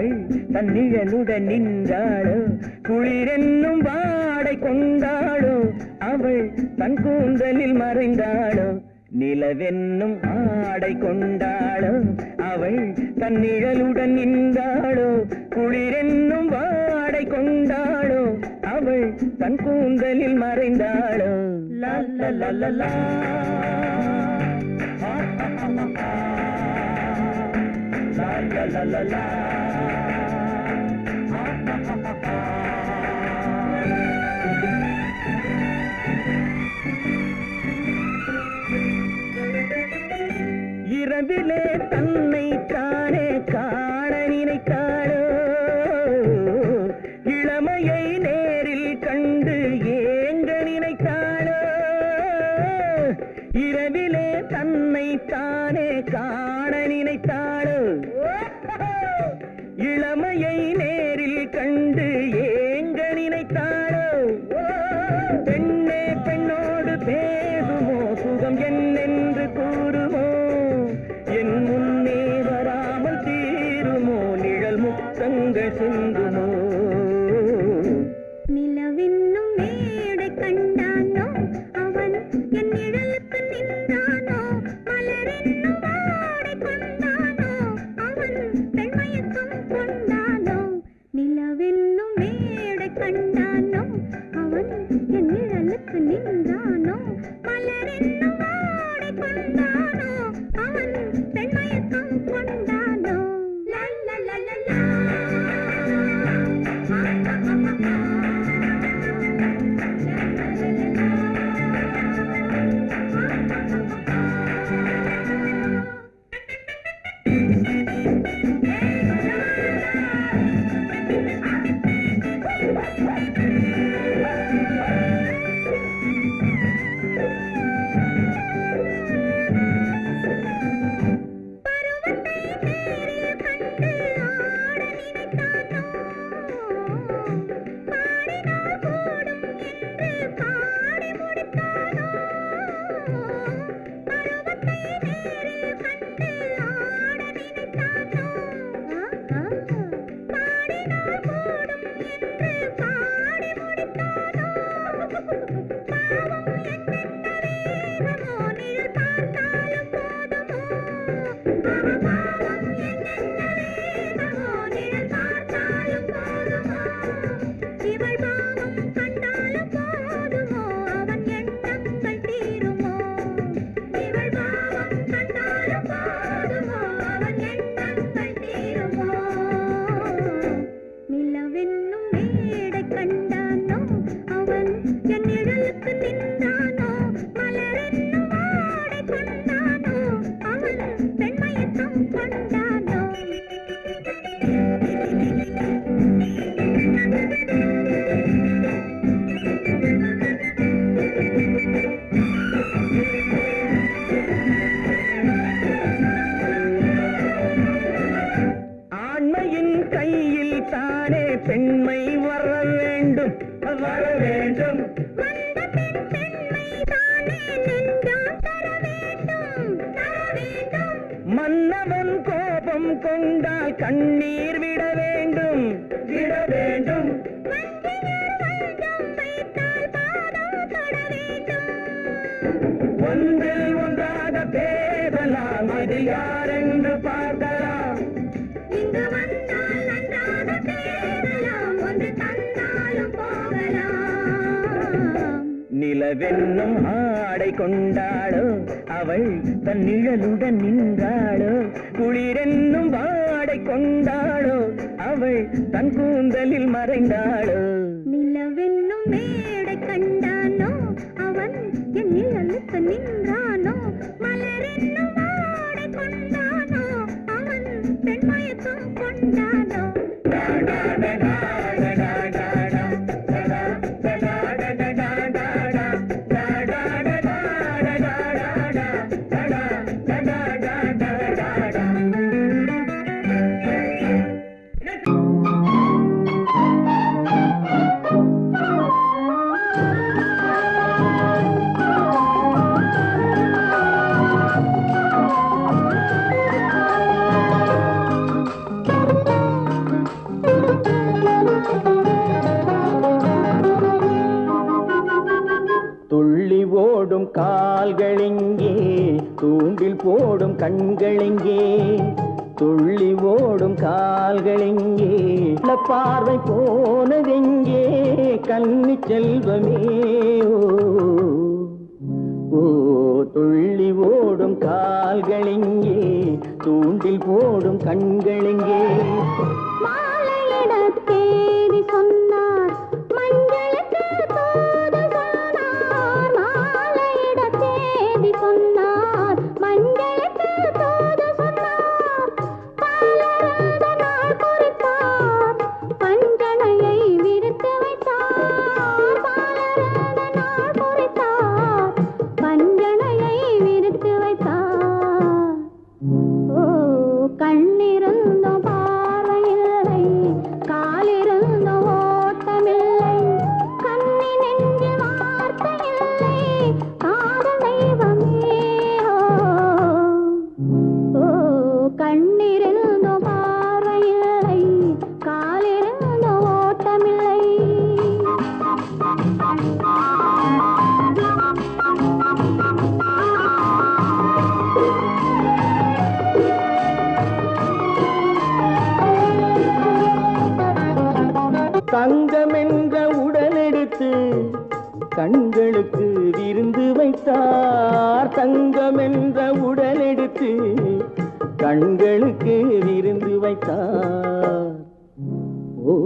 அவள் தன் நிழலுடன் நின்றாளோ குளிரென்னும் வாடை கொண்டாளோ அவள் தன் கூந்தலில் மறைந்தாளோ நிலவென்னும் ஆடை கொண்டாளோ அவள் தன் நிழலுடன் நின்றாளோ குளிரென்னும் வாடை கொண்டாளோ அவள் தன் கூந்தலில் மறைந்தாளோ லா லா லா லா லா la la la la இரவிலே தன்னை தானே காண நினைத்தாளோ இளமையை நேரில் கண்டு ஏங்க நினைத்தாளோ இரவிலே தன்னை தானே காண நினைத்தாளோ இளமையை நேரில் கண்டு ஏங்க நினைத்தாளோ பெண்ணே பெண்ணோடு பேசுமோ சுகம் என்னென்று கூறுமோ என் முன்னே வராமல் தீருமோ நிழல் முத்தங்கள் சிந்துமோ நிலவென்னும் மேடை கண்டானோ அவன் என் நிழலுக்கு நின்றானோ மலரென்னும் வாடை கொண்டானோ அவன் பெண்மயக்கம் கொண்டானோ நிலவென்னும் மேடை கண்டானோ அவன் என் நிழலுக்கு நின்றானோ மலரென்னும் வாடை கொண்டானோ அவன் பெண்மயக்கம் கொண்டானோ லா லா லா லா லா பெண்மை வர வேண்டும் வர வேண்டும் மன்னவன் கோபம் கொண்டால் கண்ணீர் விட வேண்டும் விட வேண்டும் ஒன்றில் ஒன்றாக பேசலாம் அது யாரென்று பார்க்கலாம் இங்கு வந்தால் நன்றாக பேசலாம் ஒன்று தந்தாலும் போகலாம் நிலவென்னும் ஆடை கொண்டாளோ அவள் தன் நிழலுடன் நின்றாளோ குளிரென்னும் வாடை கொண்டாளோ அவள் தன் கூந்தலில் மறைந்தாளோ நிலவென்னும் மேடை கண்டானோ அவன் என் நிழலுக்கு நின்றானோ மலரென்னும் வாடை கொண்டானோ அவன் பெண்மயக்கம் கொண்டானோ கால்களெங்கே தூண்டில் போடும் கண்களெங்கே துள்ளி ஓடும் கால்களெங்கே பார்வை போனதெங்கே கன்னி செல்வமே ஓ துள்ளி ஓடும் கால்களெங்கே தூண்டில் போடும் கண்களெங்கே மாலையிட தேதி சொன்னார் மஞ்சளுக்கு தூது சொன்னார் மாலையிட தேதி சொன்னார் மஞ்சளுக்கு தூது சொன்னார் பாலருந்த நாள் குறித்தார் பஞ்சனையை விரித்து வைத்தார் பாலருந்த நாள் குறித்தார் பஞ்சனையை விரித்து வைத்தார் ஓ கண்ணிருந்தும் பார்வையில்லை காலிருந்தும் ஓட்டமில்லை கண்ணி நெஞ்சில் வார்த்தையில்லை காதல் தெய்வமே ஓ கண்ணிருந்தும் பார்வையில்லை காலிருந்தும் ஓட்டமில்லை தங்கம் என்ற உடலெடுத்து கண்களுக்கு விருந்து வைத்தார் தங்கம் என்ற உடலெடுத்து கண்களுக்கு விருந்து வைத்தார் ஓ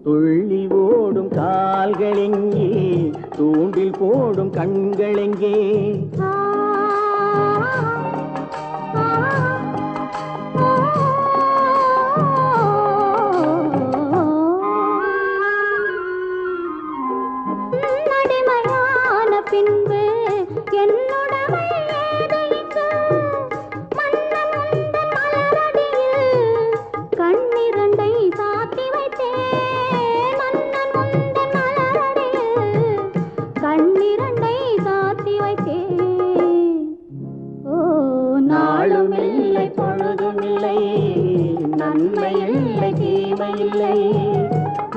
துள்ளி ஓடும் கால்களெங்கே தூண்டில் போடும் கண்களெங்கே நடைமையான பின்பு என்னுடமை ஏது இங்கு மன்னன் உந்தன் மலரடியில் கண்ணிரண்டை சாத்தி வைத்தேன் மன்னன் உந்தன் மலரடியில் கண்ணிரண்டை சாத்தி வைத்தேன் ஓ நாளும் இல்லை பொழுதும் இல்லை நன்மை இல்லை தீமை இல்லை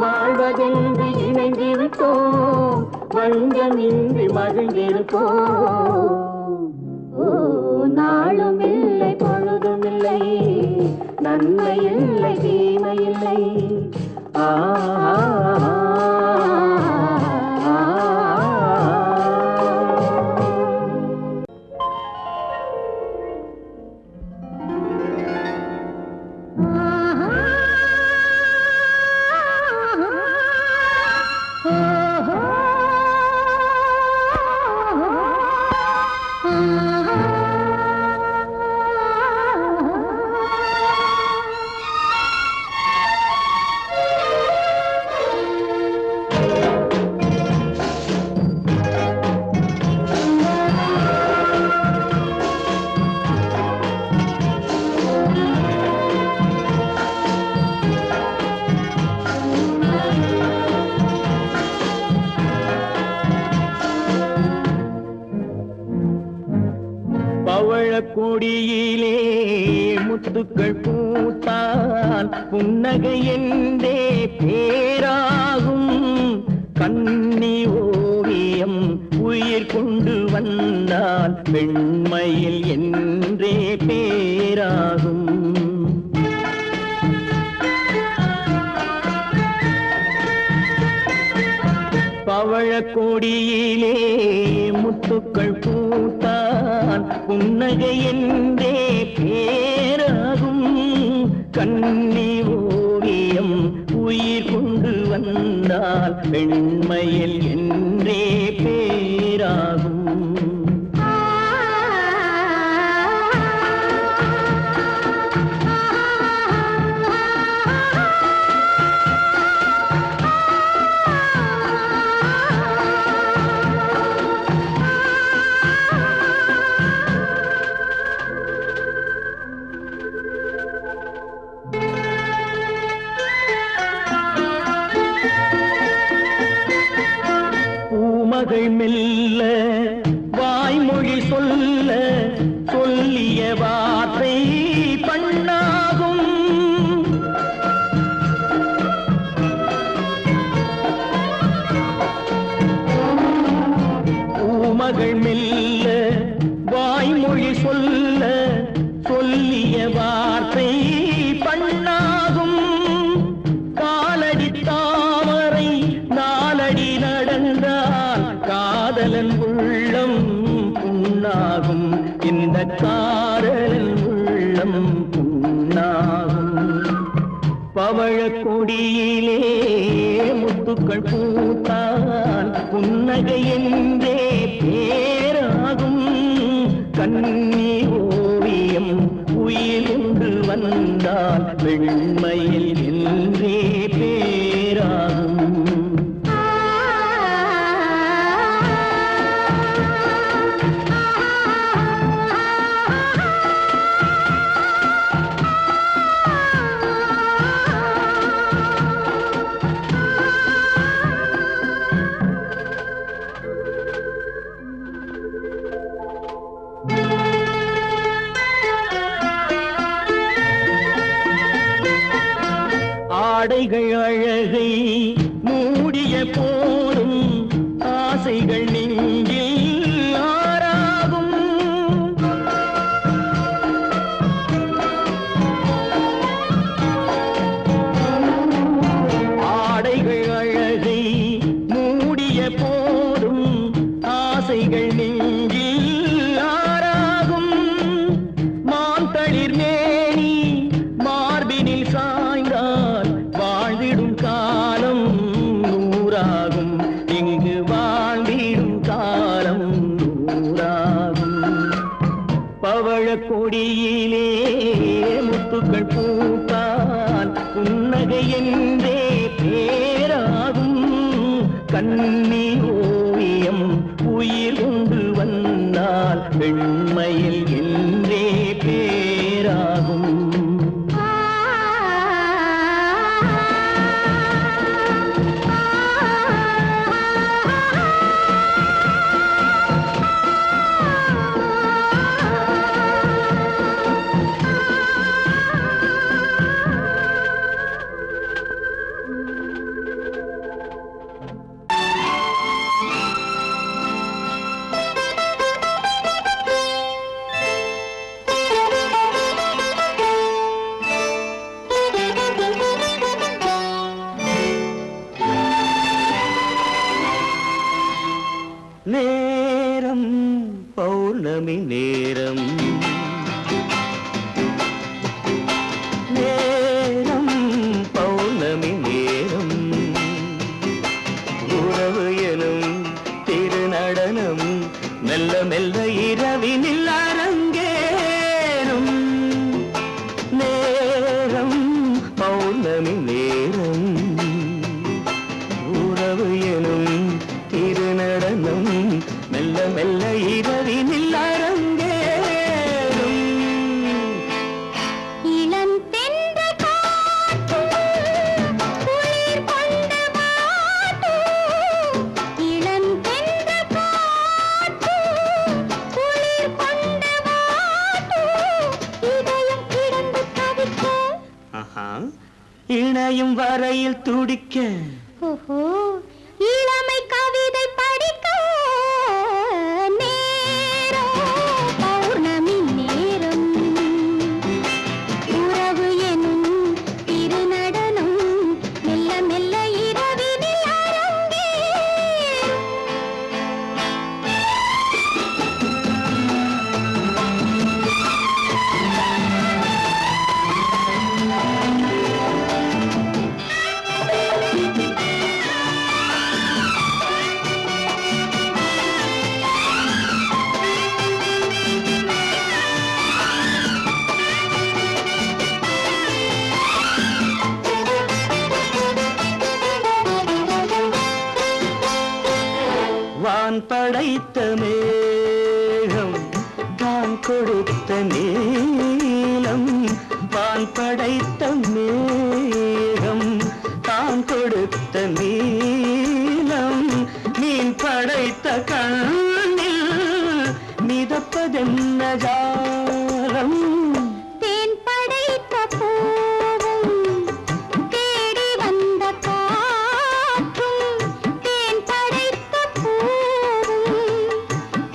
வாழ்வதென்று இணைந்து விட்டோம் வஞ்சமின்றி மகிழ்ந்திருப்போம் ஓ நாளும் இல்லை பொழுதும் இல்லை நன்மை இல்லை தீமை இல்லை ஆ கொடியிலே முத்துக்கள் பூத்தால் புன்னகை என்றே பேராகும் கண்ணி ஓவியம் உயிர் கொண்டு வந்தால் பெண்மையில் என்றே பேராகும் பவழக்கொடியிலே முத்துக்கள் பூத்தான் புன்னகை என்றே பேராகும் கண்ணி ஓவியம் உயிர் கொண்டு வந்தால் பெண்மையில் என்றே பேராகும் மகள் மெல்ல வாய்மொழி சொல்ல சொல்லிய வார்த்தை பண்ணாகும் பூமகள் மெல்ல காதலன் உள்ளம் புண்ணாகும், இந்த காதலன் உள்ளம் புண்ணாகும். பவழக் கொடியிலே முத்துக்கள் பூத்தால் புன்னகை என்றே பேராகும். கண்ணி ஓவியம் உயிர் கொண்டு வந்தால் வெண்மையில் என்றே பேராகும். ஆடைகள் அழகை மூடிய போதும் ஆசைகள் நெஞ்சில் ஆறாகும். ஆடைகள் அழகை மூடிய போதும் ஆசைகள் நெஞ்சில் ஆறாகும். மாந்தளிர் மேனி மார்பினில் சாய்ந்தால் வாழ்ந்திடும் காலம் நூறாகும். இங்கு வாழ்ந்திடும் காலம் நூறாகும். பவழக் கொடியிலே முத்துக்கள் பூத்தால் புன்னகை என்றே பேராகும். கண்ணி ஓவியம் உயிர் கொண்டு வந்தால் வெண்மையில் என்றே பேராகும். நேரம் பௌர்ணமி நேரம், நேரம் பௌர்ணமி நேரம். உறவு எனும் திருநடனம் மெல்ல மெல்ல இரவினில் அரங்கேறும். நேரம் பௌர்ணமி நேரம், உறவு எனும் திருநடனம் மெல்ல மெல்ல இரவினில் அரங்கேறும். இளம் தென்றல் காற்றும் குளிர் கொண்டு வாட்டும். இளம் தென்றல் காற்றும் குளிர் கொண்டு வாட்டும். இதயம் கிடந்து தவிக்க, இணையும் வரையில் துடிக்க, ஓஹோ இளமை கவிதை படிக்க. நேரம் பௌர்ணமி நேரம், உறவு எனும் திருநடனம் மெல்ல மெல்ல இரவினில் அரங்கேறும். வான் படைத்த மேகம் தான் கொடுத்த நீலம். வான் படைத்த மேகம் தான் கொடுத்த நீலம். மீன் படைத்த கண்ணில் மிதப்பதென்ன ஜாலம். தேன் படைத்த பூவும் தேடி வந்த காற்றும். தேன் படைத்த பூவும்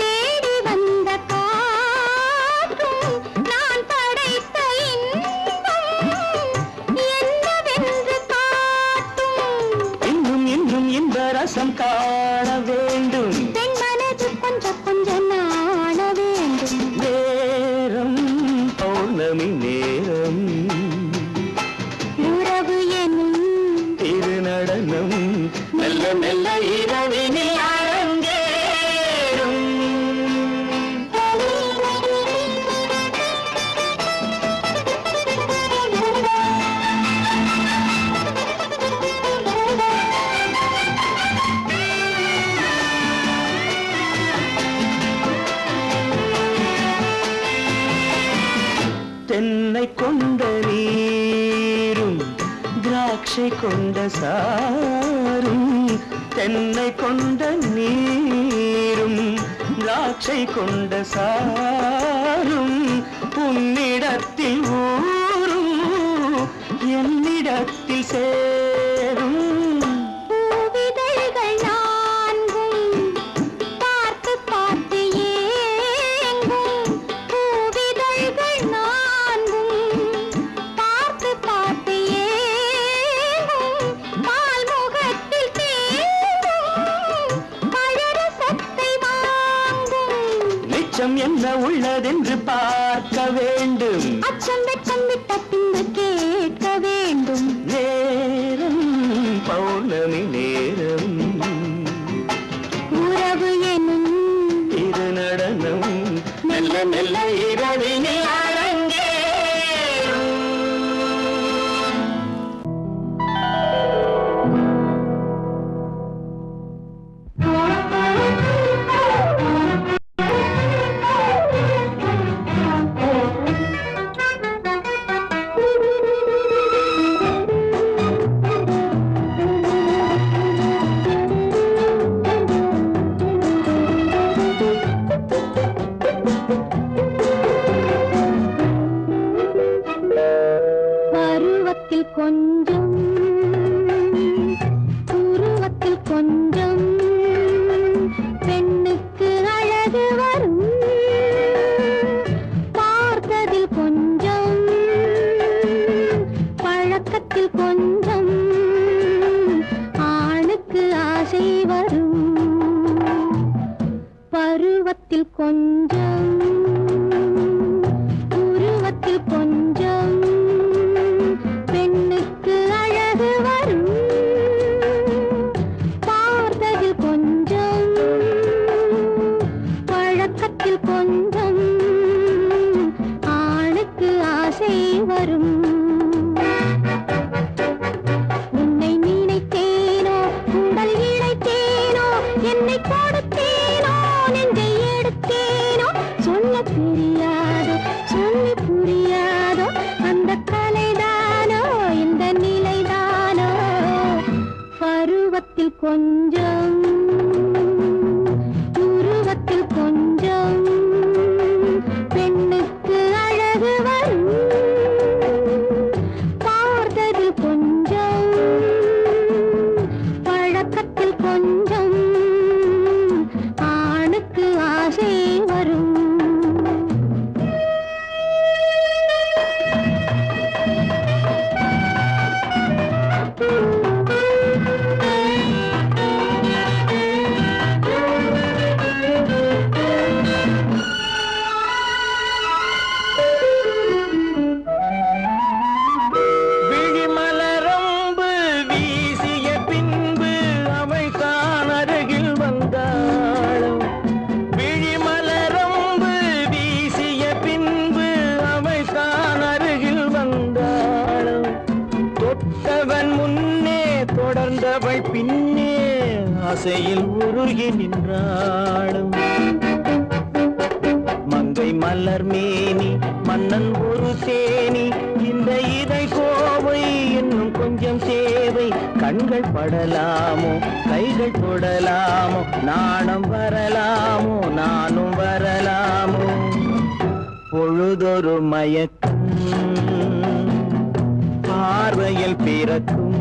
தேடி வந்த காற்றும். நான் படைத்த இன்பம் என்னவென்று காட்டும். இன்னும் இன்னும் இந்த ரசம் காண வேண்டும். பெண்மனதில் இரவினில் அரங்கேறும். தென்னை கொண்ட நீரும் திராட்சை கொண்ட சாரும், தென்னை கொண்ட நீரும் திராட்சை கொண்ட சாரும், உன்னிடத்தில் ஊரும் என்னிடத்தில் சேரும். பூவிதழ்கள் நான்கும் பார்த்து பார்த்து ஏங்கும், பூவிதழ்கள் நான்கும் பார்த்து பார்த்து ஏங்கும், பால்முகத்தில் தேங்கும் பழரசத்தை வாங்கும். நிச்சம் என்ன உள்ளதென்று பார்க்க வேண்டும், அச்சம் வெச்சம் விட்ட பின்பு கேட்க வேண்டும். நேரம் பௌர்ணமி நேரம், உறவு எனும் இது நடனம் மெல்ல மெல்ல இரவினில் அரங்கேறும். பருவத்தில் கொஞ்சம் உருவத்தில் கொஞ்சம் பெண்ணுக்கு அழகு வரும், பார்த்ததில் கொஞ்சம் பழக்கத்தில் கொஞ்சம் ஆணுக்கு ஆசை வரும். பருவத்தில் கொஞ்சம் உருவத்தில் கொஞ்சம் பெண்ணுக்கு அழகு வரும், பார்த்ததில் கொஞ்சம் பழக்கத்தில் கொஞ்சம் ஆணுக்கு ஆசை வரும். உன்னை நினைத்தேனோ உடல் இழைத்தேனோ, என்னை கொடுத்தேனோ நெஞ்சை எடுத்தேனோ, சொல்ல தெரியாதோ சொல்லி புரியாதோ அந்த கலைதானோ இந்த நிலைதானோ. பருவத்தில் கொஞ்சம் உருவத்தில் கொஞ்சம் பெண்ணுக்கு அழகு வரும், பார்த்ததில் கொஞ்சம் பழக்கத்தில் கொஞ்சம் ஆணுக்கு ஆசை வரும். விழிமலரம்பு வீசிய பின்பு அவள் தான் அருகில் வந்தாளும், விழிமலரம்பு வீசிய பின்பு அவள் தான் அருகில் வந்தாளும், தொட்டவன் முன்னே தொடர்ந்தவள் பின்னே ஆசையில் உருகி நின்றாளும். மங்கை மலர் மேனி மன்னன் ஒரு தேனி, இந்த இதை கோவை இன்னும் கொஞ்சம் சேவை, கண்கள் படலாமோ கைகள் தொடலாமோ, நாணம் வரலாமோ நானும் வரலாமோ. பொழுதொரு மயக்கம் பார்வையில் பிறக்கும்,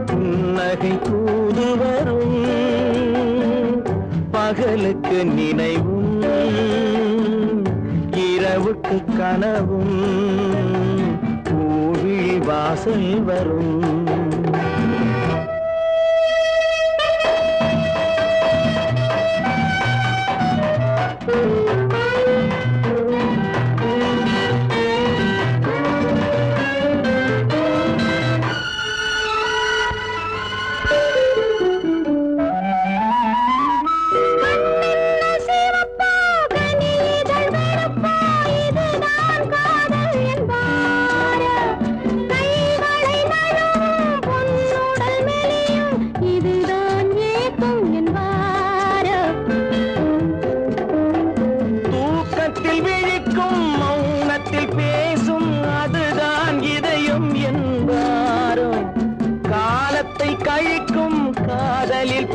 புன்னகை தூது வரும், பகலுக்கு நினைவும் இரவுக்கு கனவும், பூவிழி வாசல் வரும்.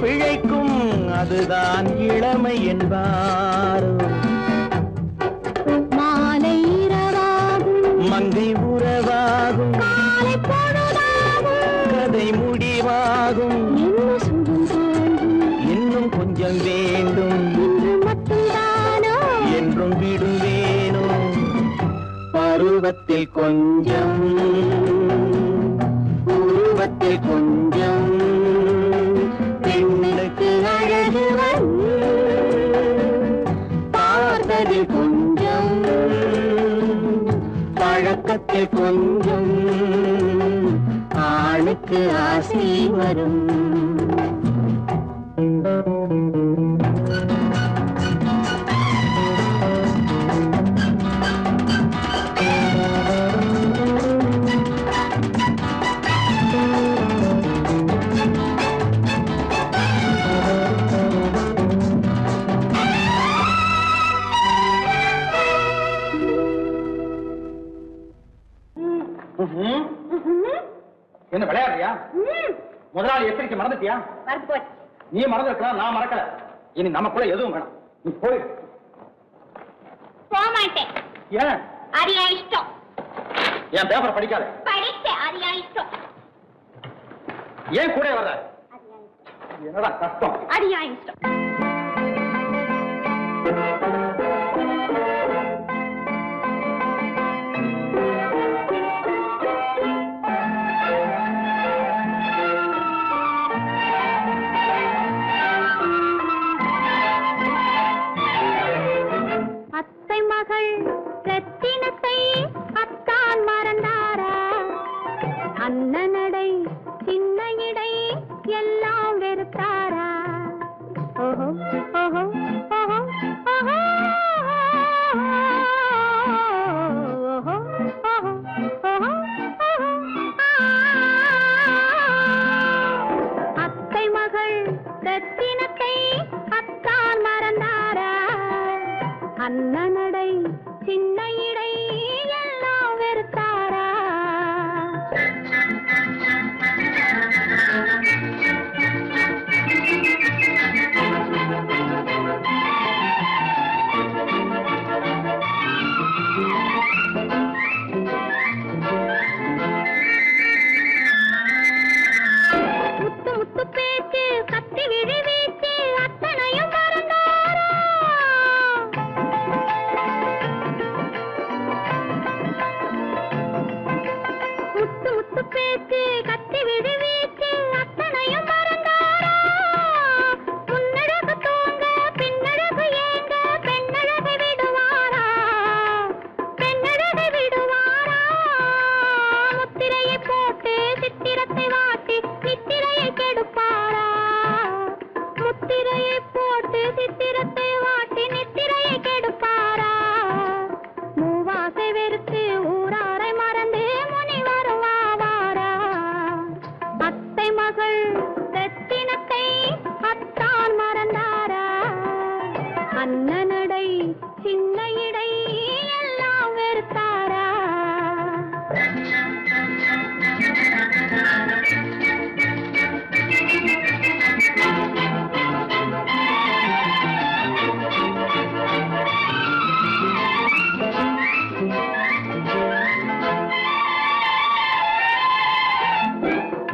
பிழைக்கும் அதுதான் இளமை என்பாரோ. மாலை இரவாகும் மங்கை உறவாகும் காலை பொழுதாகும் கதை முடிவாகும் என்ன சுகம் தோன்றும் இன்னும் கொஞ்சம் வேண்டும் இன்று மட்டும்தானோ என்றும் விடுவேனோ. பருவத்தில் கொஞ்சம் உருவத்தில் கொஞ்சம் பெண்ணுக்கு அழகு வரும். பார்த்ததில் கொஞ்சம் பழக்கத்தில் கொஞ்சம் ஆளுக்கு ஆசை வரும். என்ன விளையாடுறியா? முதலாளி எச்சரிக்கை மறந்துட்டியா? நீ மறந்துருக்கலாம், நான் மறக்கல. இனி நமக்குள்ள எதுவும் வேணாம், நீ போய். போக மாட்டேன். ஏன்? அது என் இஷ்டம். என் பேப்பர் படிக்காத. படிச்சேன், அது என் இஷ்டம். ஏன் கூட வர்ற? என்னடா கஷ்டம்? அது என் இஷ்டம். அத்தை மகள் ரத்தினத்தை அத்தான் மறந்தாரா? அண்ணனடை சின்ன இடை எல்லாம் வெறுத்தாரா? ஓஹோ ஓஹோ ஓஹோ ஓஹோ ஓஹோ ஓஹோ ஓஹோ. அத்தை மகள் ரத்தினத்தை அத்தான் மறந்தாரா? அண்ணனடை சின்ன இடை எல்லாம் வெறுத்தாரா? முத்து முத்து பேச்சு கத்தி விழி வீச்சு அத்தனையும் மறந்தாரா? முத்து முத்து பேச்சு கத்தி விழி வீச்சு அத்தனையும் மறந்தாரா? முன்னழகு தூங்க பின்னழகு ஏங்க பெண்ணழகை விடுவாரா? பெண்ணழகை விடுவாரா? முத்திரையை போட்டு சித்திரத்தை வாட்டி நித்திரையை கெடுப்பாரா? முத்திரையை போட்டு சித்திரத்தை வாட்டி நித்திரையை கெடுப்பாரா? மூவாசை வெறுத்து ஊராரை மறந்து முனி வருவாரா? அத்தை மகள் ரத்தினத்தை அத்தான் மறந்தாரா? அண்ணனடை சின்ன இடை எல்லாம் வெறுத்தாரா?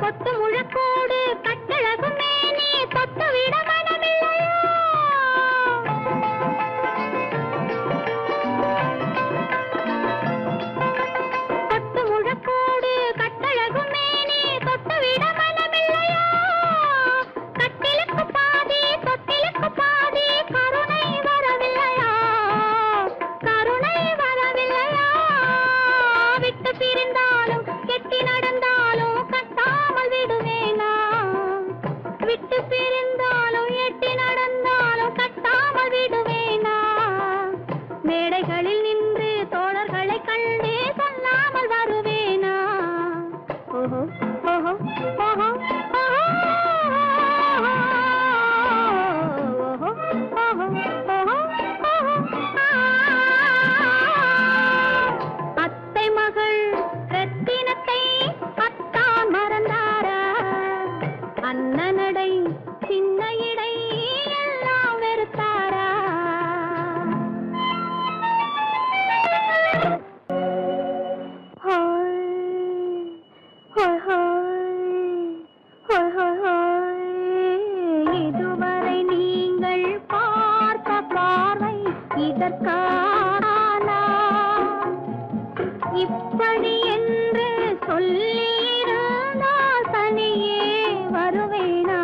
கொத்து முழக்கோடு கட்டழகு மேனி தொட்டு விட மனமில்லையோ? கொத்து முழக்கோடு கட்டழகு மேனி தொட்டு விட மனமில்லையோ? கட்டிலுக்கு பாதி தொட்டிலுக்கு பாதி கருணை வரவில்லையா? கருணை வரவில்லையா? விட்டு பிரிந்தாலும் கெட்டி நடந்தாலும் கட்டாமல் விடுவேனா? விட்டு பிரிந்தாலும் எட்டி நடந்தாலும் கட்டாமல் விடுவேனா? மேடைகளில் நின்று தோழர்களை கண்டு சொல்லாமல் வருவேனா? ஓஹோ ஓஹோ ஓஹோ ஓஹோ ஓஹோ ஓஹோ ஓஹோ. அத்தை மகள் ரத்தினத்தை அத்தான் மறந்தாரா? அண்ணனடை சின்ன இடை எல்லாம் வெறுத்தாரா? இதுவரை நீங்கள் பார்த்த பார்வை இதற்கானா? இப்படி என்று சொல்லியிருந்தால் தனியே வருவேனா?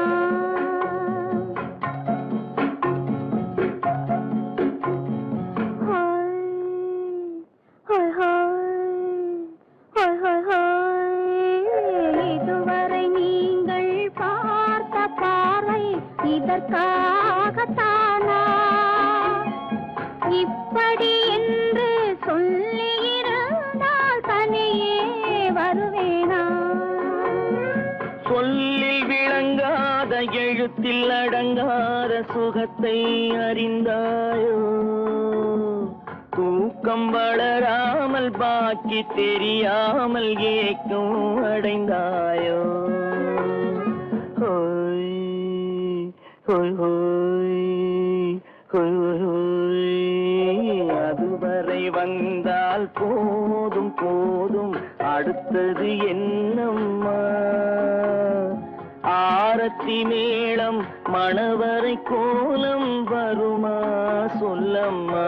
இதுவரை நீங்கள் பார்த்த பார்வை இதற்காகத்தானா? இப்படி என்று சொல்லியிருந்தால் தனியே வருவேனா? சொல்லில் விளங்காத எழுத்தில் அடங்காத சுகத்தை அறிந்தாயோ? தூக்கம் வளராமல் பாக்கி தெரியாமல் ஏக்கம் அடைந்தாயோ? ஹோய் ஹோய் ஹோய் ஹோய் ஹோய். அதுவரை வந்தால் போதும் போதும், அடுத்தது என்னம்மா? ஆரத்தி மேளம் மணவரை கோலம் வருமா சொல்லம்மா?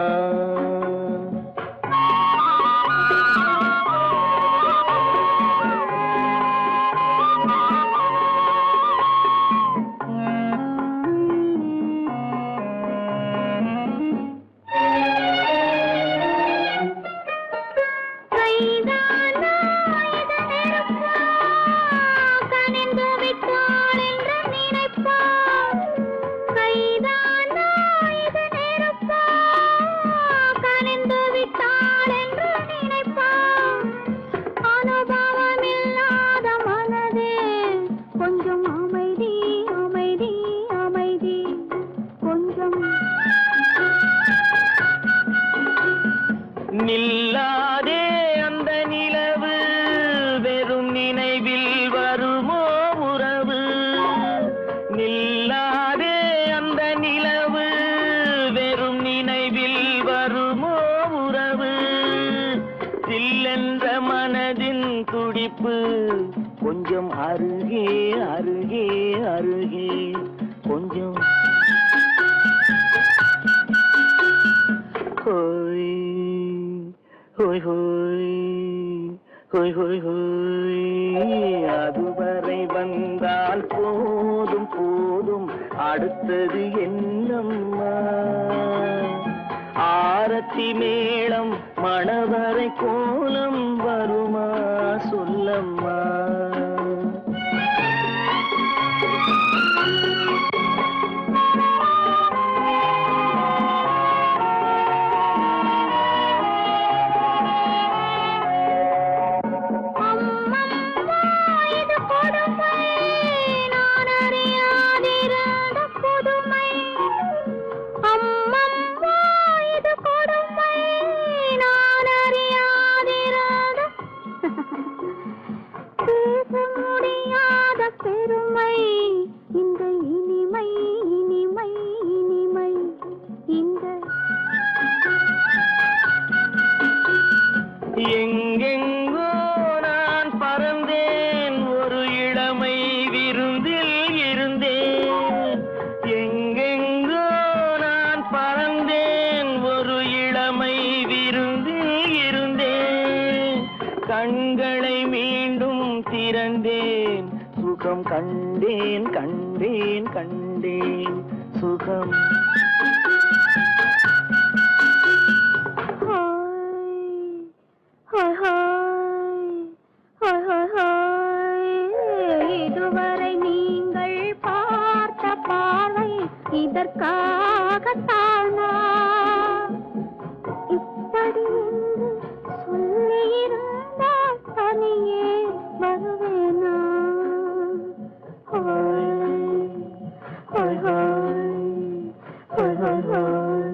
நில்லாதே அந்த நிலவு, வெறும் நினைவில் வருமோ உறவு? நில்லாதே அந்த நிலவு, வெறும் நினைவில் வருமோ உறவு? சில்லென்ற மனதின் துடிப்பு கொஞ்சம் அருகே அருகே அருகே கொஞ்சம். ஹோய் ஹோய் ஹோய் ஹோய் ஹோய் ஹோய். அதுவரை வந்தால் போதும் போதும், அடுத்தது என்னம்மா? ஆரத்தி மேளம் மணவரை கோலம் வருமா சொல்லம்மா? பெருமை இந்த இனிமை இனிமை இனிமை இந்த. எங்கெங்கோ நான் பறந்தேன், ஒரு இளமை விருந்தில் இருந்தேன். எங்கெங்கோ நான் பறந்தேன், ஒரு இளமை விருந்தில் இருந்தேன். கண்களை மீண்டும் திறந்தேன், சுகம் கண்டேன் கண்டேன் கண்டேன் சுகம். இதுவரை நீங்கள் பார்த்த பார்வை இதற்காகத்தானா? இப்படி சொல்லியிருந்தால் தனியே வருவேனா? ஹோய் ஹோய் ஹோய் ஹோய் ஹோய்.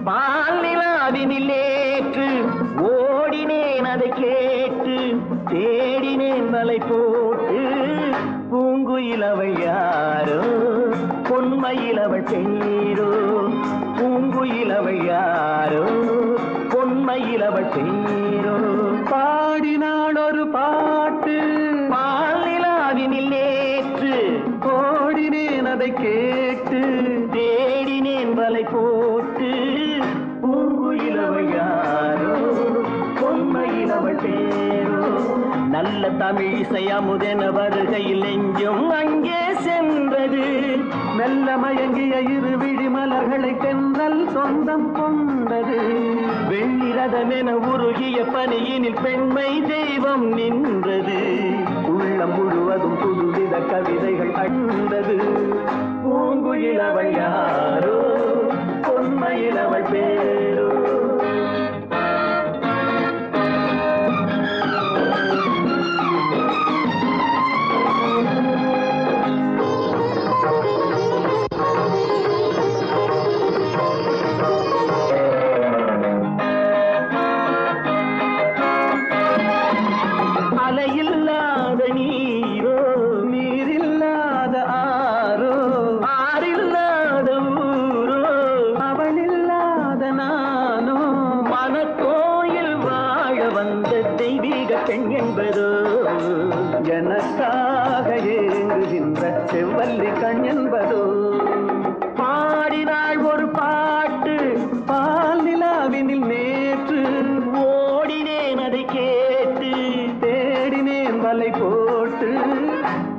பாலிலாவினில் நேற்று ஓடினேன் அதை கேட்டு தேடினேன் வலை போட்டு பூங்குயில் அவள் யாரோ பொன்மையில் அவள் பேரோ பூங்குயில் அவள் யாரோ பொன்மையில் அவள் பேரோ பாடினாள் ஒரு பாட்டு பாலிலாவினில் நேற்று ஓடினேன் அதை கேட்டு தேடினேன் வலை போட்டு பூங்குயில் அவள் யாரோ பொன்மையில் அவள் பேரோ நல்ல தமிழிசை அமுதென வருகையில் நெஞ்சும் அங்கே சென்றது மெல்ல மயங்கிய இரு விழி மலர்களை தென்றல் சொந்தம் கொண்டது வெள்ளிரதமென உருகிய பனியினில் பெண்மை தெய்வம் நின்றது உள்ளம் முழுவதும் புதுவித கவிதைகள் அண்டது பூங்குயில் அவள் யாரோ பொன்மையில் அவள் பேரோ அலையில்லாத நீரோ நீரில்லாத ஆரோ ஆறில்லாத ஊரோ அவளில்லாத நானோ மனக்கோயில் வாழ வந்த தெய்வீக பெண் என்பதோ எனக்காக ஏங்குகின்ற செவ்வல்லி கண் என்பதோ பாடினாள் ஒரு பாட்டு பால் நிலாவினில் நேற்று ஓடினேன் அதை கேட்டு தேடினேன் வலை போட்டு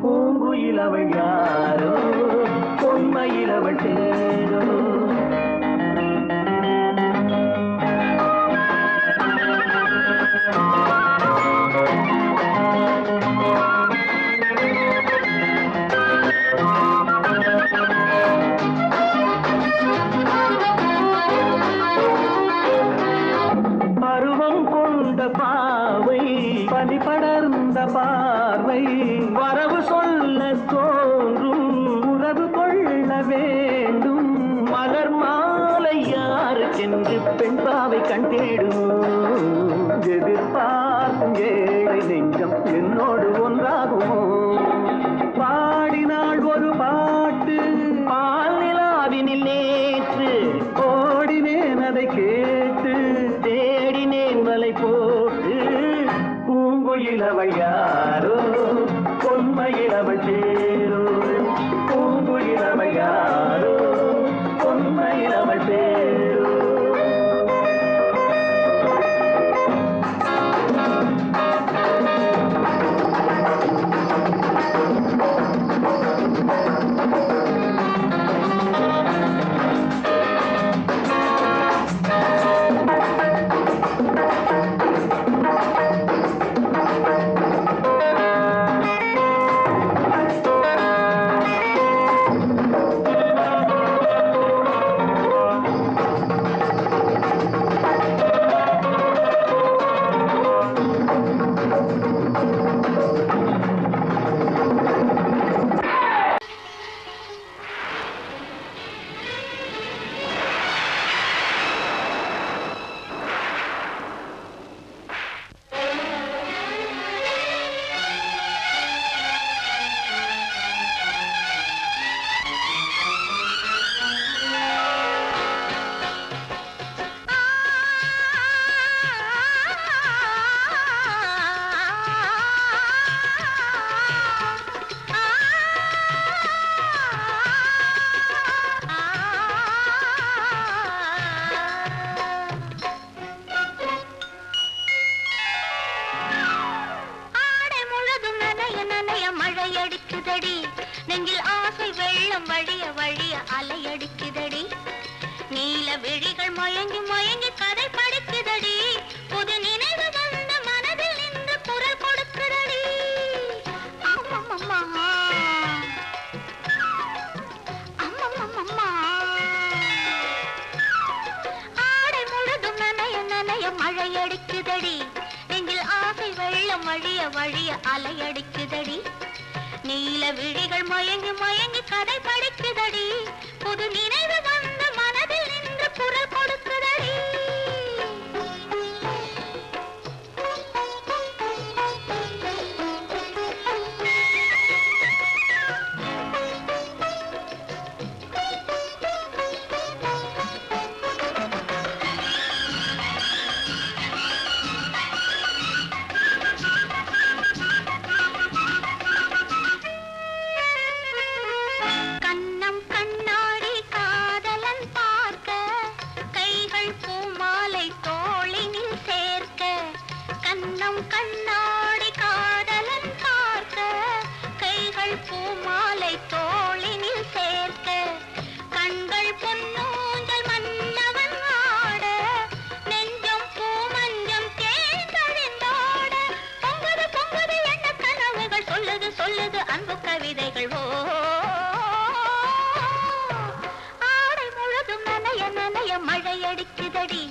பூங்குயில் அவள் யாரோ பொன்மையில் அவள் தேரோ பருவம் கொண்ட பாவை பனி படர்ந்த பார்வை வரவு சொல்ல தோன்றும் உறவு கொள்ள வேண்டும் மலர் மாலை யாருக்கென்று பெண் பாவை கண் தேடும் எதிர்பார்க்கும் ஏழை நெஞ்சம் என்னோடு ஒன்றாகுமோ பாடினாள் ஒரு பாட்டு பால் நிலாவினில் நேற்று ஓடினேன் அதை கேட்டு தேடினேன் வலை போட்டு பூங்குயில் அவள் யாரோ பொன்மையில் அவள் சேரோ பூங்குயில் அவள் யாரோ பொன்மையில் அவள் பேரோ அலையடிக்குதடி நீல விழிகள் மயங்கி மயங்கி கதை படிக்குதடி புது நினைவு வந்த மனதில் நின்று குரல் கொடுக்குதடி அம்மம்மம்மா அம்மம்மம்மா ஆடை முழுதும் நனைய நனைய மழை அடிக்குதடி நெஞ்சில் ஆசை வெள்ளம் வழிய வழிய அலையடிக்குதடி நீல விழிகள் மயங்கி மயங்கி கதை படிக்குதடி புது நினைவு வந்த மனதில் நின்று குரல் கொடுக்குதடி பசிக்குதடி